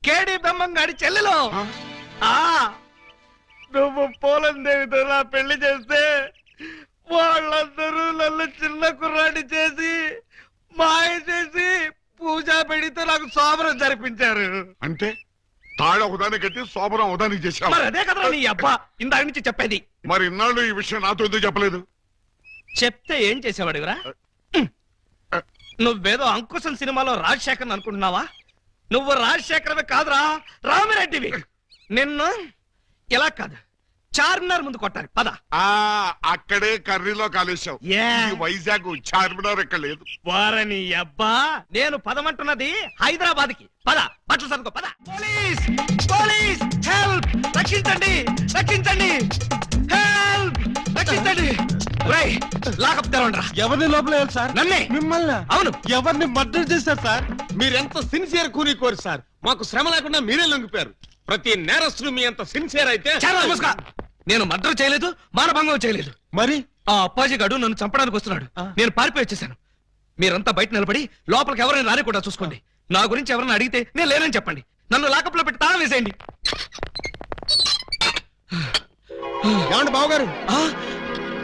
కేడి బ్రహ్మంగాడి చెల్లెలు. నువ్వు పూలం దేవితో నా పెళ్లి చేస్తే వాళ్ళందరూ నన్ను చిన్న కుర్రాడి చేసి మాయ చేసి పూజాబేడితో నాకు శోభనం జరిపించారు. అంటే తాళ ఉదాని కట్టి శోభనం ఉదానికి చేశావు. మరి అదే కదా నీ అబ్బా ఇందాక నుంచి చెప్పేది. మరి ఇన్నాళ్ళు ఈ విషయం నాతో ఎందుకు చెప్పలేదు? చెప్తే ఏం చేసేవాడివిరా? నువ్వేదో అంకుశం సినిమాలో రాజశేఖర్ అనుకుంటున్నావా? నువ్వు రాజశేఖరమే కాదురా, రామిరెడ్డివి. నిన్ను ఇలా కాదు, చార్మినార్ ముందు కొట్టాలి. పద. అక్కడే కర్రీలో కాలుష్యం. వైజాగ్ చార్మినార్ ఎక్కడ లేదు. వారని అబ్బా, నేను పదమంటున్నది హైదరాబాద్ కి. పద, బట్టలు సర్దుకో. పద. Police, police, help! రక్షించండి, రక్షించండి, హెల్ప్! రక్షించండి. లాకప్ తెరవండి. ఎవరిని లోపల సార్? నన్నే. మిమ్మల్ని? అవును. ఎవరిని మర్డర్ చేశారు సార్? మీరెంత సిన్సియర్ కూలికోరు సార్. మాకు శ్రమ లేకుండా మీరే లొంగిపోయారు. ప్రతి నేరస్తులు మీ అంత సిన్సియర్ అయితే. నేను మర్డర్ చేయలేదు, మానభంగం చేయలేదు. మరి ఆ అప్పాజీ గాడు నన్ను చంపడానికి వస్తున్నాడు. నేను పారిపోయి వచ్చేసాను. మీరంతా బయట నిలబడి లోపలికి ఎవరైనా రానికుండా చూసుకోండి. నా గురించి ఎవరైనా అడిగితే నేను లేనని చెప్పండి. నన్ను లాకప్ లో పెట్టి తాళం వేసేయండి. ఏమండి బావగారు,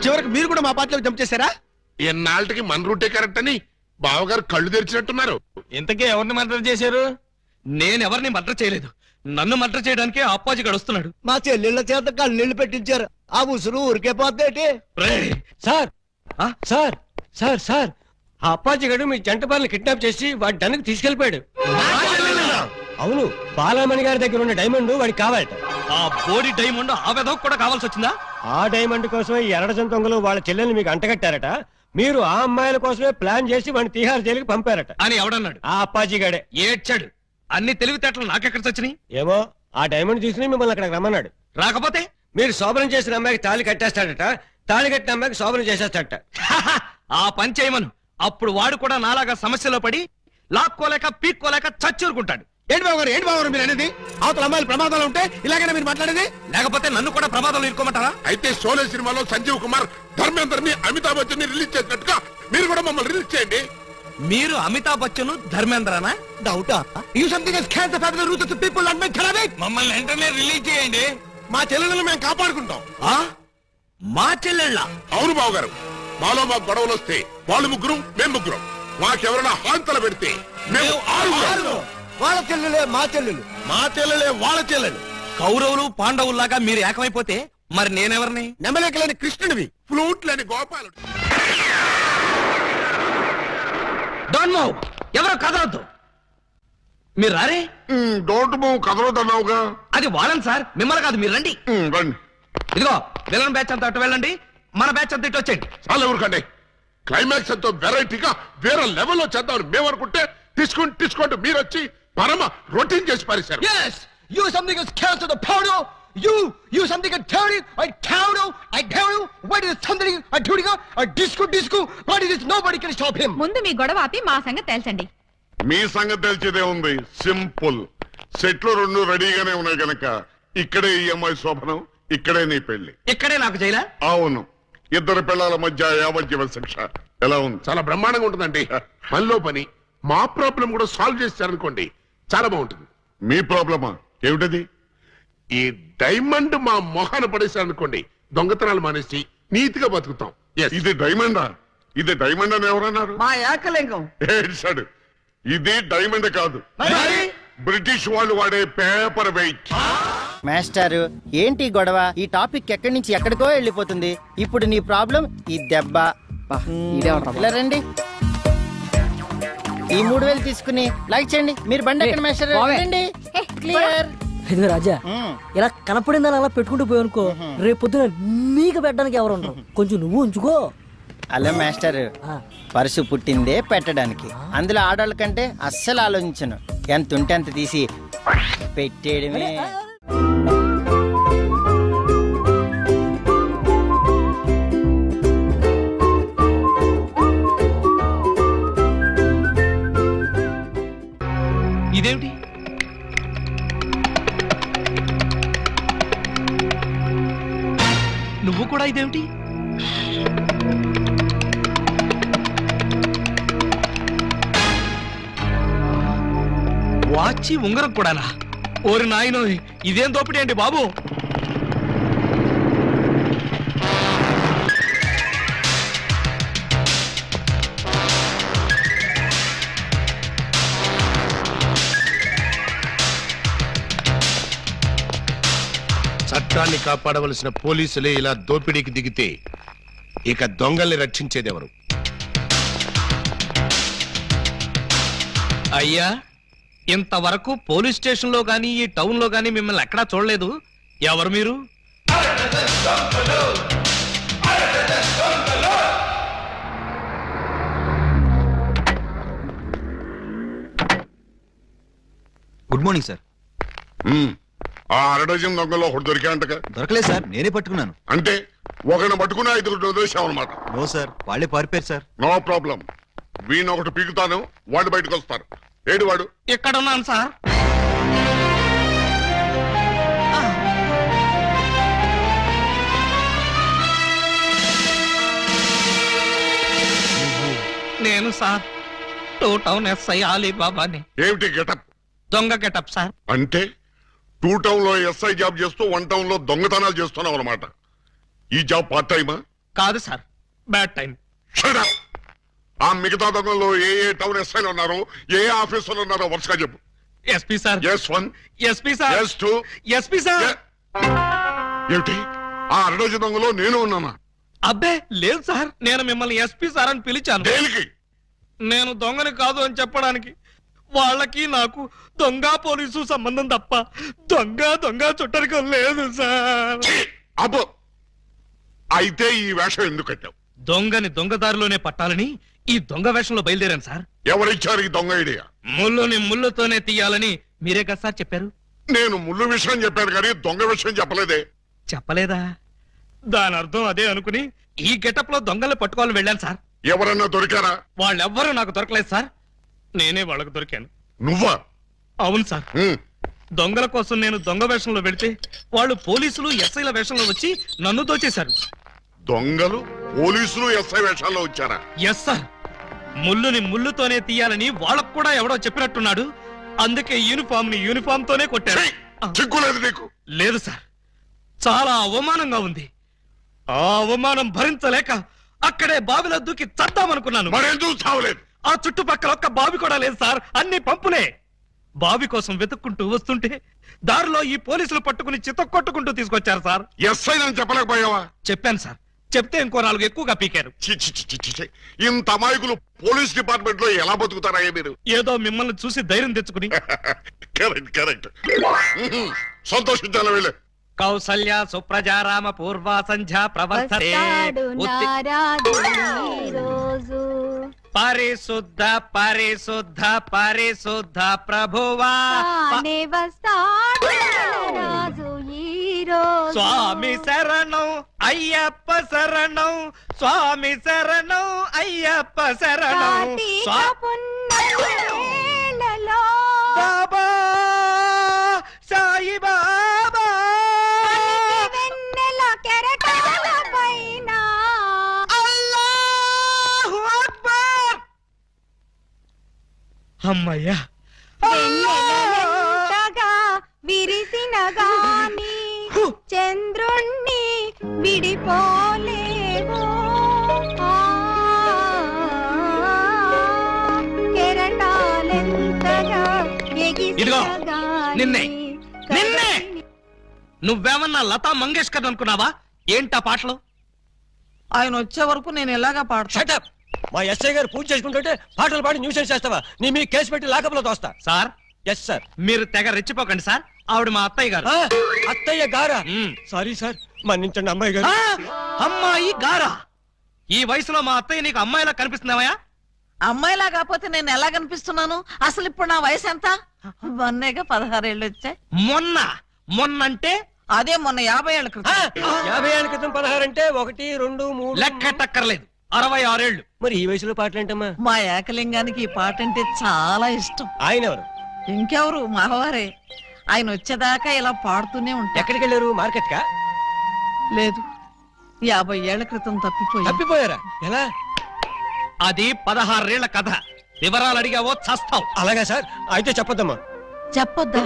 చివరికి మీరు కూడా మా పార్టీలోకి జంప్ చేశారా? ఎన్నాళ్ళకి మన రూటే కరెక్ట్ అని బావగారు కళ్ళు తెరిచినట్టున్నారు. ఇంతకే ఎవరిని మర్డర్ చేశారు? నేను ఎవరిని మర్డర్ చేయలేదు. నన్ను మర్డర్ చేయడానికి అప్పాజీ గాడు వస్తున్నాడు. మా చెల్లెళ్ళ చేత కళ్ళీళ్ళు పెట్టించారు. ఆ ఉసురు ఊరికే పోతేటి. సార్ సార్ సార్ సార్ ఆ అప్పాజీ గడు మీ జంట బాలని కిడ్నాప్ చేసి వాడి డన్నుకు తీసుకెళ్లిపోయాడు. అవును, బాలమణి గారి దగ్గర ఉన్న డైమండ్ వాడికి కావాలట. ఆ బోడి డైమండ్ ఆ వెధవ కూడా కావాల్సి వచ్చిందా? ఆ డైమండ్ కోసమే ఈ ఎర్రజం దొంగలు వాళ్ళ చెల్లెల్ని మీకు అంటగట్టారట. మీరు ఆ అమ్మాయిల కోసమే ప్లాన్ చేసి వాడిని తిహార్ జైలుకి పంపారట అని ఎవడన్నాడు? ఆ అప్పాజీ గడే. ఏడ్చాడు. అన్ని తెలివితేటలు నాకెక్కడ చచ్చినాయి? ఏమో, ఆ డైమండ్ తీసుకుని మిమ్మల్ని అక్కడికి రమ్మన్నాడు. రాకపోతే మీరు శోభనం చేసిన అమ్మాయికి తాళి కట్టేస్తాడట, తాళి కట్టిన అమ్మాయికి శోభనం చేసేస్తాడట. ఆ పని చేయమను. అప్పుడు వాడు కూడా నాలాగా సమస్యలో పడి లాక్కోలేక పీక్కోలేక చచ్చూరుకుంటాడు. ఏంటి బాబు గారు, ఏంటి బాబు గారు మీరు అనేది? అవతల అమ్మాయిలు ప్రమాదాలు ఉంటే ఇలాగైనా మీరు మాట్లాడేది? లేకపోతే నన్ను కూడా ప్రమాదంలో ఇరుకోమంటారా? అయితే షోలే సినిమాలో సంజీవ్ కుమార్ ధర్మేందర్ని అమితాబ్ బచ్చన్ ని రిలీజ్ చేసినట్టుగా మీరు కూడా మమ్మల్ని రిలీజ్ చేయండి. మీరు అమితాబ్ బచ్చన్ ధర్మేంద్రనా? డౌటా? You something has can the family root of the people and make ఖరాబ్ ఇట్. మమ్మల్ని వెంటనే రిలీజ్ చేయండి. మా చెల్లెలను మేము కాపాడుకుంటాం. మా చెల్లెళ్ళ? అవును బావగారు, మాలో మాకు గొడవలు వస్తే వాళ్ళు ముగ్గురు, మేము ముగ్గురం. మాకెవరైనా హాంతలు పెడితే మేము ఆరుగురు. వాళ్ళ చెల్లెలే మా చెల్లెలు, మా చెల్లెలే వాళ్ళ చెల్లెలు. కౌరవులు పాండవుల్లాగా మీరు ఏకమైపోతే మరి నేనెవరిని? నెమలేకలేని కృష్ణుడివి, ఫ్లూట్ లేని గోపాలుడు. Don't move. ఎవరో కదలొద్దు. మీరు రారే? డోంట్ మూవ్ కదలొద్దన్నావుగా. అది వాళ్ళని సార్, మిమ్మల్ని కాదు. మీరు రండి. రండి. ఇదిగో విలన్ బ్యాచ్ అంతా అటు వెళ్ళండి, మన బ్యాచ్ అంతా ఇటు వచ్చేయండి. చాలా ఊరుకండి. క్లైమాక్స్ ఎంతో వెరైటీగా వేరే లెవెల్లో చేద్దామని మేము అనుకుంటే తీసుకుంటూ మీరు వచ్చి పరమ రొటీన్ చేసి పారేశారు. yes you something is cancer the powder you something a dirty I counter what is something a dirty a disco what is this nobody can stop him. ముందు మీ గొడవ ఆపి మా సంగతి తెలుసండి. మీ సంగతి తెలిసేదే ఉంది. సింపుల్. సెట్లు రెండు రెడీగానే ఉన్నాయి గనక ఇక్కడే ఈ అమ్మాయి శోభనం, ఇక్కడే నీ పెళ్లి. ఇక్కడే నాకు జైలా? అవును, ఇద్దరు పిల్లల మధ్య యావజ్జీవ శిక్ష. ఎలా ఉంది? చాలా బ్రహ్మాండంగా ఉంటుందండి. పనిలో పని మా ప్రాబ్లం కూడా సాల్వ్ చేస్తారనుకోండి, చాలా బాగుంటుంది. మీ ప్రాబ్లమా ఏమిటది? ఈ డైమండ్ మా మొహాన పడేశారనుకోండి, దొంగతనాలు మానేసి నీతిగా బతుకుతాం. ఇది డైమండా? ఇది డైమండ్ అని ఎవరన్నారు? మా ఏకలింగం. ఏడ్చాడు. ఇది డైమండ్ కాదు, బ్రిటిష్ వాళ్ళు వాడే పేపర్ వెయిట్. మాస్టారు, ఏంటి గొడవ? ఈ టాపిక్ ఎక్కడి నుంచి ఎక్కడికో వెళ్ళిపోతుంది. ఇప్పుడు నీ ప్రాబ్లం ఈ దెబ్బ. ఇలా రండి. ఈ 3000 తీసుకుని లైక్ చేయండి. మీరు బండి ఎక్కడ మాస్టర్? క్లియర్. ఇదిగో రాజా, ఇలా కనపడిందని అలా పెట్టుకుంటూ పోయానుకో, రేపు పొద్దున నీకు పెట్టడానికి ఎవరు ఉండరు. కొంచెం నువ్వు ఉంచుకో. హలో మాస్టర్, పర్సు పుట్టిందే పెట్టడానికి. అందులో ఆడవాళ్ళ కంటే అస్సలు ఆలోచించను. ఎంత ఉంటే అంత తీసి పెట్టేయడమే. ఇదేమిటి? నువ్వు కూడా ఇదేమిటి? వాచి ఉంగరం కూడానా? ఓరి నాయనో, ఇదేం దోపిడీ అండి బాబు. చట్టాన్ని కాపాడవలసిన పోలీసులే ఇలా దోపిడీకి దిగితే ఇక దొంగల్ని రక్షించేదెవరు? అయ్యా, ఇంతవరకు పోలీస్ స్టేషన్ లో గానీ ఈ టౌన్ లో గానీ మిమ్మల్ని ఎక్కడా చూడలేదు. ఎవరు మీరు? Good morning sir. ఆ అరడజన్ దొంగలో ఒకటి దొరికాయంటగా? దొరకలేదు సార్, నేనే పట్టుకున్నాను. అంటే ఒకరిని పట్టుకుని 5 వదిలేసామన్నమాట. నో సార్, వాళ్ళే పారిపోయారు సార్. నో ప్రాబ్లం, వీణ్ ఒకటి పీకుతాను, వాళ్ళు బయటకు వస్తారు. ఏడు వాడు? ఇక్కడ ఉన్నాను సార్. నేను సార్ టూ టౌన్ ఎస్ఐ అలీబాబాని. ఏమిటి గెటప్? దొంగ గెటప్ సార్. అంటే 2 టౌన్ లో ఎస్ఐ జాబ్ చేస్తూ 1 టౌన్ లో దొంగతనాలు చేస్తున్నావు అనమాట. ఈ జాబ్ పార్ట్ టైమా? కాదు సార్, బ్యాడ్ టైం. ఆ మిగతా దొంగల్లో ఏ టౌన్ ఎస్ఐలు ఉన్నారో, ఏ ఆఫీసులు ఉన్నారో వరుసగా చెప్పు. SP sir. S1, SP sir. S2, SP sir. ఏమిటి ఆ అరడజ దొంగలో నేను ఉన్నానా? అబ్బే లేదు సార్, నేను మిమ్మల్ని ఎస్పీ సార్ అని పిలిచాను. దేనికి? నేను దొంగని కాదు అని చెప్పడానికి. వాళ్ళకి నాకు దొంగ పోలీసు సంబంధం తప్ప దొంగ చుట్టరికం లేదు సార్. అబ్బో, అయితే ఈ వేషం ఎందుకు కట్టావు? దొంగని దొంగదారిలోనే పట్టాలని ఈ దొంగ వేషంలో బయలుదేరాను సార్. ఎవరిచ్చారు ఈ దొంగ ఐడియా? ముళ్ళుని ముళ్ళుతోనే తీయాలని మీరే కదా సార్ చెప్పారు. నేను ముళ్ళు విషయం చెప్పాను కానీ దొంగ విషయం చెప్పలేదే. చెప్పలేదా? దాని అర్థం అదే అనుకుని ఈ గెటప్ లో దొంగలు పట్టుకోవాలని వెళ్ళాను సార్. ఎవరన్నా దొరికారా? వాళ్ళెవ్వరూ నాకు దొరకలేదు సార్, నేనే వాళ్ళకు దొరికాను. నువ్వా? అవును సార్. దొంగల కోసం నేను దొంగ వేషంలో వెళితే వాళ్ళు పోలీసులు ఎస్ఐల వేషంలో వచ్చి నన్ను దోచేశారు. దొంగలు పోలీసులు ఎస్ఐ వేషాల్లో వచ్చారా? Yes sir. ముళ్ళుని ముళ్ళుతోనే తీయాలని వాళ్ళకు కూడా ఎవడో చెప్పినట్టున్నాడు. అందుకే యూనిఫామ్ తోనే కొట్టారు. చిక్కులేదు నీకు? లేదు సార్, చాలా అవమానంగా ఉంది. ఆ అవమానం భరించలేక అక్కడే బావిలో దూకి చద్దామనుకున్నాను. మరెందుకు చావలేదు? ఆ చుట్టుపక్కల ఒక్క బావి కూడా లేదు సార్, అన్ని పంపులే. బావి కోసం వెతుక్కుంటూ వస్తుంటే దారిలో ఈ పోలీసులు పట్టుకుని చితక్కొట్టుకుంటూ తీసుకొచ్చారు సార్. ఎస్ఐ అని చెప్పలేకపోయావా? చెప్పాను సార్, చెప్తే ఇంకో 4 ఎక్కువగా పీకారు. ఇంత అమాయకులు పోలీస్ డిపార్ట్మెంట్ లో ఎలా బతుకుతారయ్యా మీరు? ఏదో మిమ్మల్ని చూసి ధైర్యం తెచ్చుకుని. కరెక్ట్. సంతోషించాలి వీళ్ళు. కౌసల్య సుప్రజారామ పూర్వ సంధ్యా ప్రవర్తతే. పరిశుద్ధ పరిశుద్ధ పరిశుద్ధ ప్రభువా స్వామి శరణం అయ్యప్ప శరణం, స్వామి శరణం అయ్యప్ప శరణం. బాబా సాయి బాబా అమ్మయ్యా. విరిసిన గాని చంద్రుణ్ణి విడిపోలేవో, కెరటాలెంతగా ఇదిగో నిన్నే నువ్వేమన్నా లతా మంగేష్కర్ అనుకున్నావా? ఏంటా పాటలు? ఆయన వచ్చే వరకు నేను ఎలాగా పాడతా? మా ఎస్ఐ గారు పూజ చేసుకుంటుంటే పాటలు పాడి న్యూసెన్స్ చేస్తావా? నీ మీ కేసు పెట్టి లాకప్లో తోస్తా. సార్. Yes sir. మీరు తెగ రెచ్చిపోకండి సార్, ఆవిడ మా అత్తయ్య గారు. అత్తయ్య గారా? సారీ సార్, మన్నించండి అమ్మాయి గారు. అమ్మాయి గారా? ఈ వయసులో మా అత్తయ్య నీకు అమ్మాయిలా కనిపిస్తున్నావా? అమ్మాయిలా కాకపోతే నేను ఎలా కనిపిస్తున్నాను? అసలు ఇప్పుడు నా వయసు ఎంత? మొన్నేగా 16 ఏళ్ళు వచ్చాయి. మొన్నంటే అదే మొన్న 50 ఏళ్ల క్రితం. 50 ఏళ్ల క్రితం 16 అంటే 1, 2, 3 లెక్కటక్కర్లేదు. 66 ఏళ్ళు. మరి ఈ వయసులో పాటలు ఏంటమ్మా? మా ఏకలింగానికి ఈ పాట అంటే చాలా ఇష్టం. ఆయన ఎవరు? ఇంకెవరు, మావారే. ఆయన వచ్చేదాకా ఇలా పాడుతూనే ఉంటా. ఎక్కడికి వెళ్ళారు? మార్కెట్ కా? లేదు, 50 ఏళ్ల క్రితం తప్పిపోయారా? ఎలా? అది 16 ఏళ్ల కథ. వివరాలు అడిగావో చస్తావు. అలాగా సార్, అయితే చెప్పొద్దమ్మా. చెప్పొద్దా?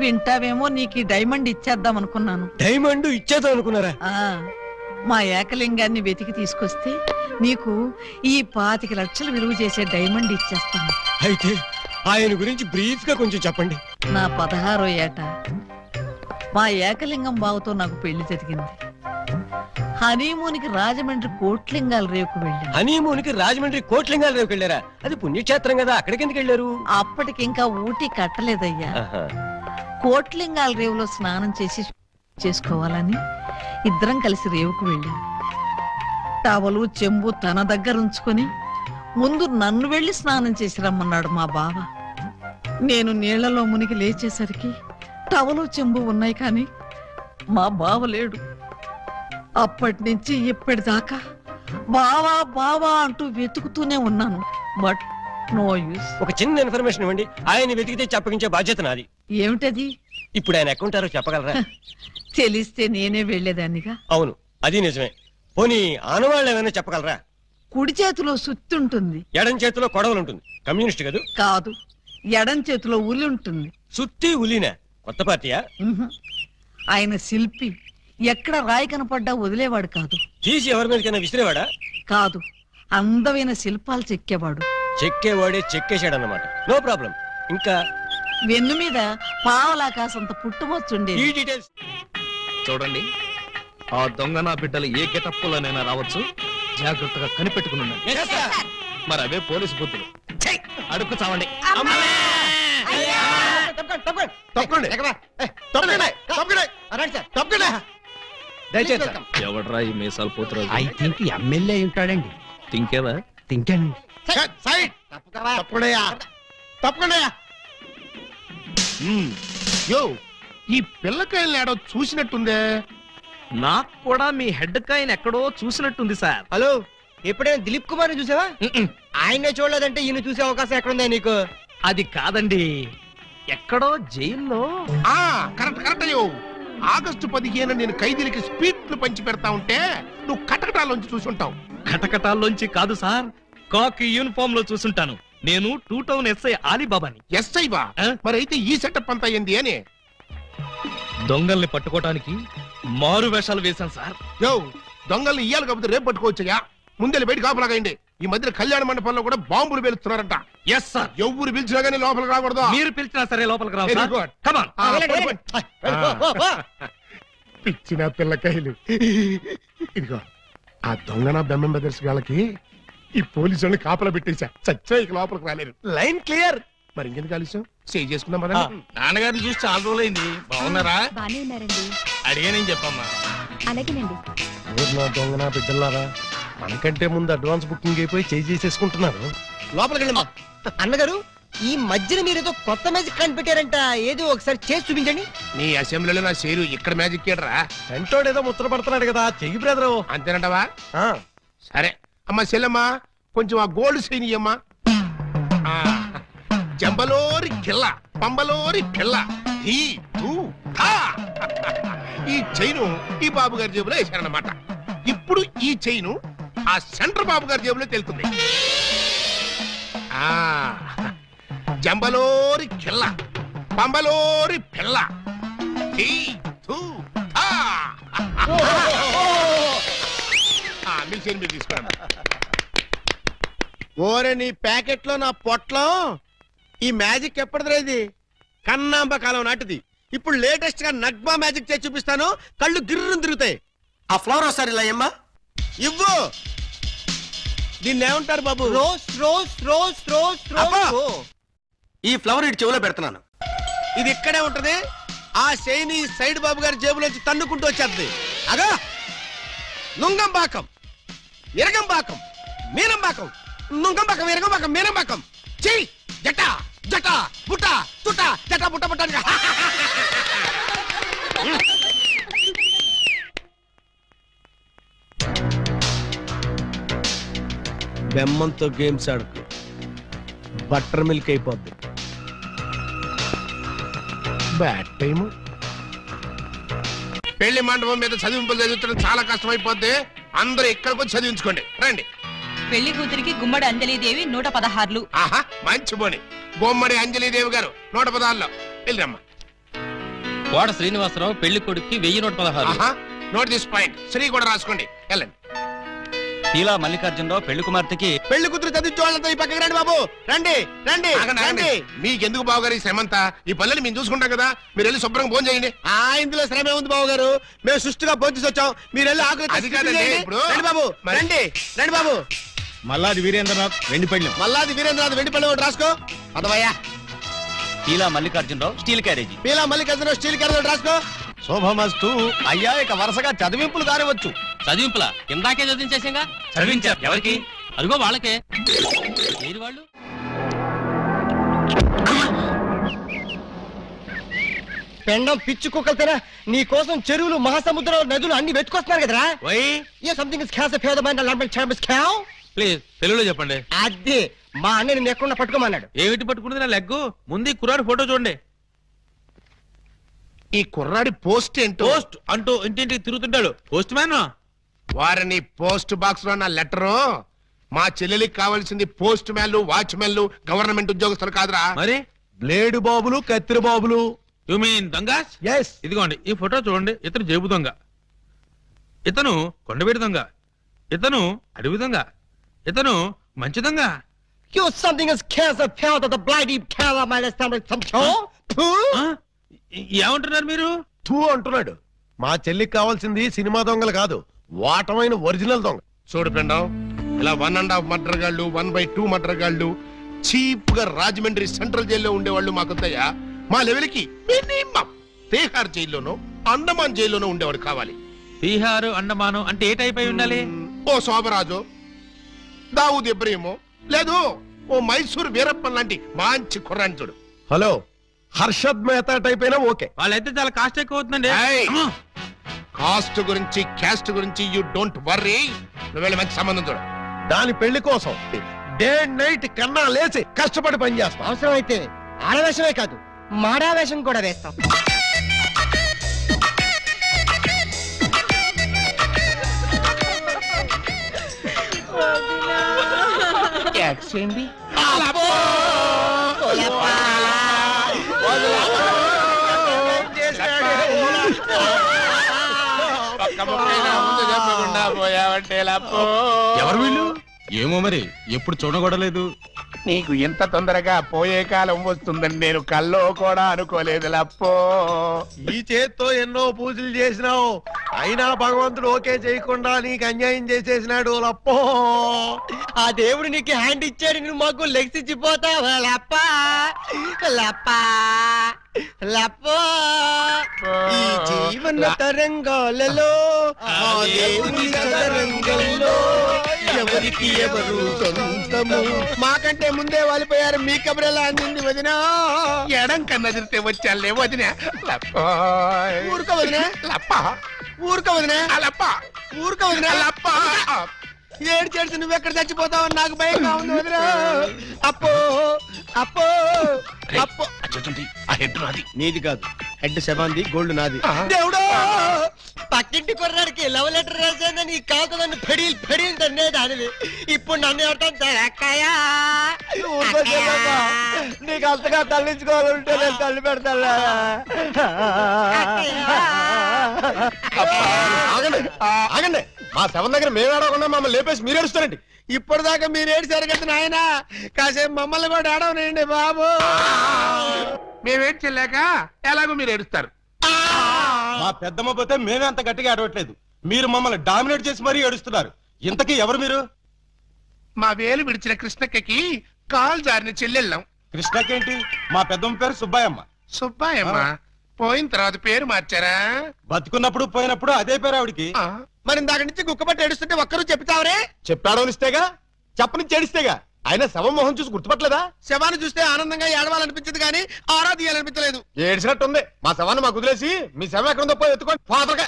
వింటావేమో, నీకు డైమండ్ ఇచ్చేద్దాం అనుకున్నాను. డైమండ్ ఇచ్చేద్దాం అనుకున్నారా? మా ఏకలింగాన్ని వెతికి తీసుకొస్తే నీకు ఈ 25 లక్షలు విలువ చేసే డైమండ్ ఇచ్చేస్తాను. అయితే ఆయన గురించి బ్రీఫ్ గా కొంచెం చెప్పండి. నా 16వ ఏట మా ఏకలింగం బావతో నాకు పెళ్లి జరిగింది. హనీమూన్కి రాజమండ్రి కోట్లింగాల రేవుకు వెళ్ళాను. హనీమూన్కి రాజమండ్రి కోట్లింగాల రేవుకి వెళ్ళారా? అది పుణ్యక్షేత్రం కదా, అక్కడికి ఎందుకు వెళ్ళారు? అప్పటికింకా ఊటీ కట్టలేదయ్యా. కోట్లింగాల రేవులో స్నానం చేసుకోవాలని ఇద్దరం కలిసి రేవుకు వెళ్ళాం. టవలు చెంబు తన దగ్గర ఉంచుకొని ముందు నన్ను వెళ్లి స్నానం చేసి రమ్మన్నాడు మా బావ. నేను నీళ్లలో మునిగి లేచేసరికి టవలు చెంబు ఉన్నాయి కానీ మా బావ లేడు. అప్పటి నుంచి ఇప్పటిదాకా బావా బావా అంటూ వెతుకుతూనే ఉన్నాను. But no use. ఒక చిన్న ఇన్ఫర్మేషన్ ఇవ్వండి, ఆయన వెతికితే చెప్పగించే బాధ్యత నాది. ఏమిటది? ఇప్పుడు ఆయన ఎక్కడుంటారో చెప్పగలరా? తెలిస్తే నేనే వెళ్లేదాన్నిగా. అవును, అది నిజమే. పోనీ ఆనవాళ్ళు ఏమైనా చెప్పగలరా? కుడి చేతిలో సుత్తుంటుంది, ఎడం చేతిలో కొడవలు ఉంటుంది. కమ్యూనిస్ట్ కదూ? కాదు, ఎడం చేతిలో ఉలి ఉంటుంది. సుత్తి ఉలినా? కొత్త పార్టీయా? ఆయన శిల్పి, ఎక్కడ రాయి కనపడ్డా వదిలేవాడు కాదు. తీసి ఎవరి మీదకైనా విసిరేవాడా? కాదు, అందమైన శిల్పాలు చెక్కేవాడు. చెక్కేవాడే చెక్కేశాడన్నమాట. No problem. ఇంకా వెన్ను మీద పావలాకాసంత పుట్టుమొచ్చుండే. ఈ డీటెయిల్స్ చూడండి, ఆ దొంగ నా బిడ్డలు ఏ గెటప్పులోనైనా రావచ్చు, జాగ్రత్తగా కనిపెట్టుకుని ఉండండి. మరి అవే పోలీసు బుద్ధులు. అడుక్కు చావండి. ఎవడ్రా ఈ మీసాలు పోతురాజు? ఐ థింక్ ఎమ్మెల్యే ఉంటాడండి. తింకేవా? తింటాను. యో, ఈ పిల్లకాయలు ఏడో చూసినట్టుందే. నాకు కూడా మీ హెడ్ కాయని ఎక్కడో చూసినట్టుంది సార్. హలో, ఎప్పుడైనా దిలీప్ కుమార్ చూసావా? ఆయనే చూడలేదంటే ఈయన చూసే అవకాశం ఎక్కడుందా నీకు? అది కాదండి, ఎక్కడో జైల్లో. కరెక్ట్ కరెక్ట్ అయ్యో. ఆగస్టు 15 నేను ఖైదీలకి స్పీడ్లు పంచి పెడతా ఉంటే నువ్వు కటకటాల్లోంచి చూసుంటావు. కటకటాల్లోంచి కాదు సార్, కాకి యూనిఫామ్ లో చూసుంటాను. నేను 2 టౌన్ ఎస్ఐ ఆలీబాబాని. ఎస్ఐ బా? మరి అయితే ఈ సెటప్ అంతా ఏంది అని? దొంగల్ని పట్టుకోవటానికి మారు వేషాలు వేశాను సార్. యో, దొంగల్ని ఇయ్యాలి కాకపోతే రేపు పట్టుకోవచ్చయ్యా. ముందెళ్ళి బయట కాపలాగండి. ఈ మధ్య కళ్యాణ మండపంలో కూడా బాంబులు పేలుస్తున్నారంట. Yes sir. ఎవరు పిలిచినా గానీ లోపలికి రాకూడదు. మీరు పిలిచినా సరే లోపలికి రావు. Very good. Come on. పిచ్చిన పిల్లకాయలు. ఇదిగో, ఆ దొంగన బెమ్మం బ్రదర్స్ గాళ్ళకి ఈ పోలీసు వాళ్ళని కాపలా పెట్టేశా. చచ్చా ఇక లోపలికి రాలేరు. Line clear. మరి ఇంకెందుకు ఆలస్యం? సేవ్ చేసుకుందాం కదా. నాన్నగారిని చూసి చాలా రోజులైంది. బాగున్నారా? బానే ఉన్నారండి. అడిగానని చెప్పమ్మా. అలాగేనండి. దొంగన బిడ్డలారా, మనకంటే ముందు అడ్వాన్స్ బుకింగ్ అయిపోయి చేసేసుకుంటున్నారు. లోపలికి వెళ్ళమ్మా. అన్నగారు, ఈ మధ్యన మీరేదో కొత్త మ్యాజిక్ కనిపెట్టారంట, ఏదో ఒకసారి చేసి చూపించండి. నీ అసెంబ్లీలో నా షేరు ఇక్కడ మ్యాజిక్ ఏడ్రా. సెంటోడు ఏదో ముచ్చట పడుతున్నాడు కదా, చెయ్యి బ్రదరు. అంతేనంటవా? సరే అమ్మా చెల్లమ్మా, కొంచెం ఆ గోల్డ్ సైన్ ఇయ్యమ్మా. జంబలోరి కిల్ల, పంబలోరి పిల్ల. ఈ చైను ఈ బాబు గారి జేబులో వేశారన్నమాట. ఇప్పుడు ఈ చైను ఆ సెంటర్ బాబు గారి జేబులో తెలుతుంది. జంబలోరి కిల్ల, పంబలోరి పిల్ల. మీ చైన్ మీరు తీసుకోండి. ఓరే నీ ప్యాకెట్ లో నా పొట్లం, ఈ మ్యాజిక్ ఎప్పటిదిరా? ఇది కన్నాంబ కాలం నాటిది. ఇప్పుడు లేటెస్ట్ గా నగ్మా మ్యాజిక్ చేసి చూపిస్తాను, కళ్ళు గిర్రం తిరుగుతాయి. ఆ ఫ్లవర్ ఒకసారి ఇలా అమ్మా ఇవ్వు. దీన్ని ఏమంటారు బాబు? Rose rose rose rose rose. ఈ ఫ్లవర్ ఇటు చెవులో పెడుతున్నాను. ఇది ఇక్కడే ఉంటది. ఆ శైని సైడ్ బాబు గారి జేబులోంచి తన్నుకుంటూ వచ్చేది. అగా నుంగంబాకం, ఇరగంబాకం, మీనంబాకం, నుంగంబాకం, ఇరగంబాకం, మీనంబాకం. చెయ్యి జట జట బుట్ట తుట జట బుట్ట బుట్ట. బెమ్మంతో గేమ్స్ ఆడుకు, బట్టర్ మిల్క్ అయిపోద్ది. Bad time. పెళ్లి మండపం మీద చదివింపులు చదివించడం చాలా కష్టం అయిపోద్ది. అందరూ ఇక్కడికి వచ్చి చదివించుకోండి. రండి. పెళ్లి కూతురికి గుమ్మడి అంజలీదేవి 116. ఆహా, మంచి పోని. బొమ్మడి అంజలీదేవి గారు 116లో వెళ్ళరమ్మా. కోట శ్రీనివాసరావు పెళ్లి కొడుక్కి 1116. Note this point. శ్రీ కూడా రాసుకోండి. వెళ్ళండి. శీలా మల్లికార్జునరావు పెళ్లి కుమార్తెకి పెళ్లి కూతురు చదివించే వాళ్ళంతా ఈ పక్కకి రండి బాబు, రండి రండి రండి. మీకెందుకు బావగారు ఈ శ్రమంతా? ఈ పల్లెని మేము చూసుకుంటాం కదా, మీరు వెళ్ళి శుభ్రంగా భోజనం చేయండి. ఇందులో శ్రమే ఉంది బాబు గారు, మేము సుష్టిగా భోజనం వచ్చాం, మీరు వెళ్ళి ఆకులు అది కాదండి ఇప్పుడు. రండి బాబు, రండి రండి బాబు. మల్లాది వీరేంద్రనాథ్ వెండిపళ్ళెం. మల్లాది వీరేంద్రనాథ్ వెండిపల్లి ఒకటి రాసుకో. పదవయ్యా. Sheela Mallikarjunarao steel carriage. Peela Mallikarjunarao steel carriage ఒకటి రాసుకో. శోభమస్తు. అయ్యా ఇక వరుసగా చదివింపులు కానివచ్చు. చదివింపులా? ఇందాకే చదివించేసాగా. చదివించారు ఎవరికి? అదిగో వాళ్ళకే. ఏది వాళ్ళు? పెండం పిచ్చి కుక్కలతేనా నీ కోసం చెరువులు మహాసముద్రం నదులు అన్ని వెతుకొస్తున్నారు కదరా. Something is cast favour mind allotment chambers cave. Please తెలుగులో చెప్పండి. అదే మా అన్న నిన్ను ఎక్కడ పట్టుకోమన్నాడు. ఏమిటి పట్టుకున్నది నా లెగ్గు? ముందు ఈ కుర్రాడు ఫోటో చూడండి. ఈ కుర్రాడి పోస్ట్ ఏంటో? పోస్ట్ అంటూ ఇంటింటికి తిరుగుతుంటాడు. Postman. వారిని పోస్ట్ బాక్స్ లో నా లెటరు. మా చెల్లెలికి కావాల్సింది పోస్ట్ మ్యాన్లు, వాచ్మెన్లు, గవర్నమెంట్ ఉద్యోగస్తులు కాదురా. మరి బ్లేడు బాబులు, కత్తిరి బాబులు. యు మీన్ దొంగ? ఎస్. ఇదిగోండి ఈ ఫోటో చూడండి. ఇతను జేబు దొంగ, ఇతను కొండవీడి దొంగ, ఇతను అడవి దొంగ, ఇతను మంచి దొంగ. You something is cast a pound of the bloody cow of my ఏమంటున్నారు మీరు? తూ అంటున్నాడు. మా చెల్లికి కావాల్సింది సినిమా దొంగలు కాదు, వాటమైన ఒరిజినల్ దొంగ. చూడు పెండం, ఇలా 1.5 మర్డర్ గాళ్ళు, 1/2 మర్డర్ గాళ్ళు చీప్ గా రాజమండ్రి సెంట్రల్ జైల్లో ఉండేవాళ్ళు మాకొద్దయ్యా. మా లెవెల్కి మినిమం తీహార్ జైల్లోనో అండమాన్ జైల్లోనో ఉండేవాడు కావాలి. తీహారు అండమాను అంటే ఏ టైప్ అయి ఉండాలి? ఓ శోభరాజు, దావూద్ ఇబ్రహీమో, లేదు ఓ మైసూర్ వీరప్పన్ లాంటి మంచి కుర్రాన్ని చూడు. హలో, హర్షద్ మెహతా టైప్ అయినా ఓకే. వాళ్ళైతే చాలా కాస్ట్ ఎక్కువ అవుతుందండి. కాస్ట్ గురించి క్యాస్ట్ గురించి యూ డోంట్ వర్రీ. నువ్వు వెళ్ళి మంచి సంబంధం చూడు. దాని పెళ్లి కోసం డే నైట్ కన్నా లేచి కష్టపడి పని చేస్తాం. అవసరం అయితే ఆడవేషమే కాదు మాడావేషం కూడా వేస్తాం. ఎవరు వీళ్ళు? ఏమో మరి, ఎప్పుడు చూడకూడలేదు. నీకు ఎంత తొందరగా పోయే కాలం వస్తుందని నేను కల్లో కూడా అనుకోలేదు లప్పో. ఈ చేత్తో ఎన్నో పూజలు చేసినావు, అయినా భగవంతుడు ఓకే చేయకుండా నీకు అన్యాయం చేసేసినాడు లప్పో. ఆ దేవుడు నీకు హ్యాండ్ ఇచ్చాడు, నువ్వు మాకు లెగ్స్ ఇచ్చిపోతావా లప్పా లప్పా లప్పో. ఈ జీవన తరంగాలలో ఆ దేవుని తరంగంలో ఎవరికి ఎవరు సొంతము. మాకంటే ముందే వాలిపోయారు, మీ కబురెలా అందింది వదినా? ఎడం కన్నా తిరితే వచ్చాలే వదినా. ఊరుక వదినా, లప్ప ఊరుక వదినా, లప్ప ఊరుక వదినా, లప్ప. ఏడ్చేసి నువ్వెక్కడ చచ్చిపోతావు నాకు భయంగా ఉంది వదినా. అప్పో అప్పో అప్పో. ఆ హెడ్ నాది. నీది కాదు, హెడ్ శవాంది, గోల్డ్ నాది. దేవుడు, పక్కింటి కుర్రాడికి లవ్ లెటర్ రాసేదని నీ కాదు నన్ను ఫెడీల్ ఫెడీల్ తన్నే దానివి. ఇప్పుడు నన్ను ఎవరితో అక్కయ్యా నీకు అంతగా తల్లించుకోవాలంటే నేను తల్లి పెడతా. ఆగండి, మా శవం దగ్గర మేము ఏడవకుండా మమ్మల్ని లేపేసి మీరు ఏడుస్తారండి. ఇప్పటిదాకా మీరు ఏడిసారు కదా నాయన, కాసేపు మమ్మల్ని కూడా ఏడవనండి బాబు. మేమేం చెల్లాక ఎలాగో మీరు ఏడుస్తారు. మా పెద్దమ్మ పోతే మేమే అంత గట్టిగా ఏడవట్లేదు, మీరు మమ్మల్ని డామినేట్ చేసి మరీ ఏడుస్తున్నారు. ఇంతకీ ఎవరు మీరు? మా వేలు విడిచిన కృష్ణక్కకి కాల్ జారిన చెల్లెళ్ళం. కృష్ణకేంటి? మా పెద్దమ్మ పేరు సుబ్బాయమ్మ. సుబ్బాయమ్మ పోయిన తర్వాత పేరు మార్చారా? బతుకున్నప్పుడు పోయినప్పుడు అదే పేరు ఆవిడికి. మరి ఇందాక నుంచి గుక్కపట్టి ఏడుస్తుంటే ఒక్కరు చెప్తావరే? చెప్పాడనిస్తేగా, చెప్పనిచ్చి ఏడిస్తేగా. ఆయన శవం మొహం చూసి గుర్తుపట్టలేదా? శవాన్ని చూస్తే ఆనందంగా ఏడవాలనిపించదు కానీ ఆరా తీయాలనిపించలేదు. ఏడిసినట్టుంది. మా శవాన్ని మాకు వదిలేసి మీ శవం ఎక్కడుందో పోయి ఎత్తుకోండి ఫాదర్గా.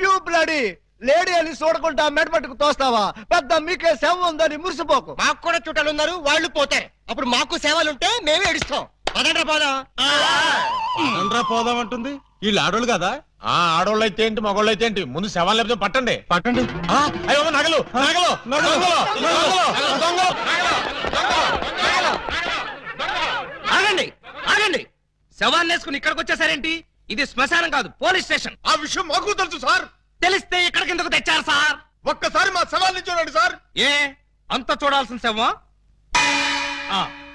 యూ బ్లడీ లేడీ అని చూడకుండా మెడపట్టుకు తోస్తావా? పెద్ద మీకే శవం ఉందని మురిసిపోకు. మాకు కూడా చుట్టాలు ఉన్నారు, వాళ్ళు పోతారు. అప్పుడు మాకు సేవలుంటే మేమే ఏడుస్తాం. పదండ్రా పోదాం. పోదాం అంటుంది. వీళ్ళు ఆడోళ్ళు కదా? ఆడోళ్ళు అయితే ఏంటి, మగోళ్ళు అయితే ఏంటి, ముందు శవాలు లేకపోతే పట్టండి పట్టండి. అయ్యో నగలు నగలు నగలు. ఆగండి ఆగండి, శవాన్ని వేసుకుని ఇక్కడికి వచ్చేసారేంటి? ఇది శ్మశానం కాదు, పోలీస్ స్టేషన్. ఆ విషయం మాకు తెలుసు సార్. తెలిస్తే ఇక్కడికి ఎందుకు తెచ్చారు సార్? ఒక్కసారి మా శవాన్ని చూడండి సార్. ఏ అంత చూడాల్సిన శవం?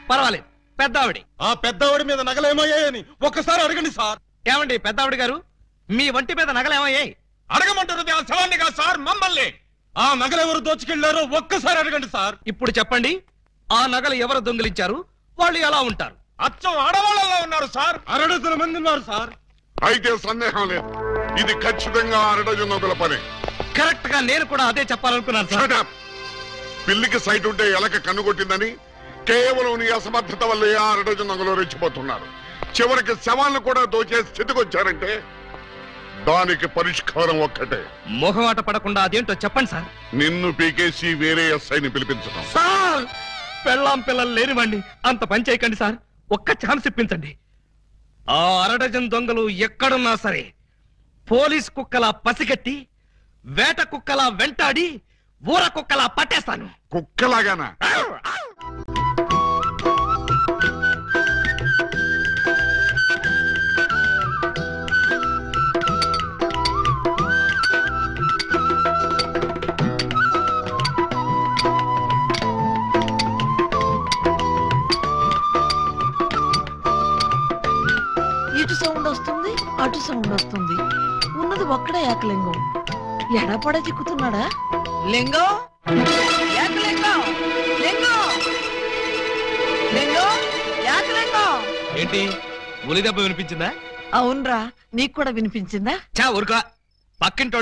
పర్వాలేదు, పెద్దావిడి. ఆ పెద్దవాడి మీద నగలేమయ్యాయని ఒక్కసారి అడగండి సార్. ఏమండి పెద్దావిడి గారు, మీ వంటి మీద నగలేమయ్యాయి? అడగమంటారు ఆ శవాన్ని కాదు సార్, మమ్మల్ని. ఆ నగలెవరు దోచుకెళ్లారో ఒక్కసారి అడగండి సార్. ఇప్పుడు చెప్పండి, ఆ నగలు ఎవరు దొంగిలించారు, వాళ్ళు ఎలా ఉంటారు? అచ్చం ఆడవాళ్ళలో ఉన్నారు సార్. 6 మంది ఉన్నారు సార్. అయితే సందేహం లేదు, ఇది ఖచ్చితంగా 6 దొంగల పని. కరెక్ట్ గా నేను కూడా అదే చెప్పాలనుకున్నాను సార్. పిల్లికి సైట్ ఉంటే ఎలక కన్నుకొట్టిందని కేవలం నీ అసమర్థత వల్ల 6 దొంగలు రెచ్చిపోతున్నారు. చివరికి శవాలను కూడా దోచే స్థితికి వచ్చారంటే దానికి పరిష్కారం ఒక్కటే. మొహమాట పడకుండా అదేంటో చెప్పండి సార్. నిన్ను పీకేసి వేరే ఎస్ఐని పిలిపించడం. సార్, పెళ్ళాం పిల్లలు లేనివ్వండి, అంత పని చేయకండి సార్. ఒక్క ఛాన్స్ ఇప్పించండి. ఆ 6 దొంగలు ఎక్కడున్నా సరే పోలీస్ కుక్కలా పసిగట్టి, వేట కుక్కలా వెంటాడి, ఊర కుక్కలా పట్టేస్తాను. కుక్కలాగానా? ఇటు సౌండ్ వస్తుంది, అటు సౌండ్ వస్తుంది. ఉన్నది ఒక్కడే ఏకలింగం. ఎడపడ చిక్కుతున్నాడా? లింగం, ఏకలింగం, లింగం, లింగం, ఏకలింగం. ఏంటి, ఉలి దెబ్బ వినిపించిందా? అవునరా, నీకు కూడా వినిపించిందా? చా ఊరుకా, పక్కింటోళ్ళు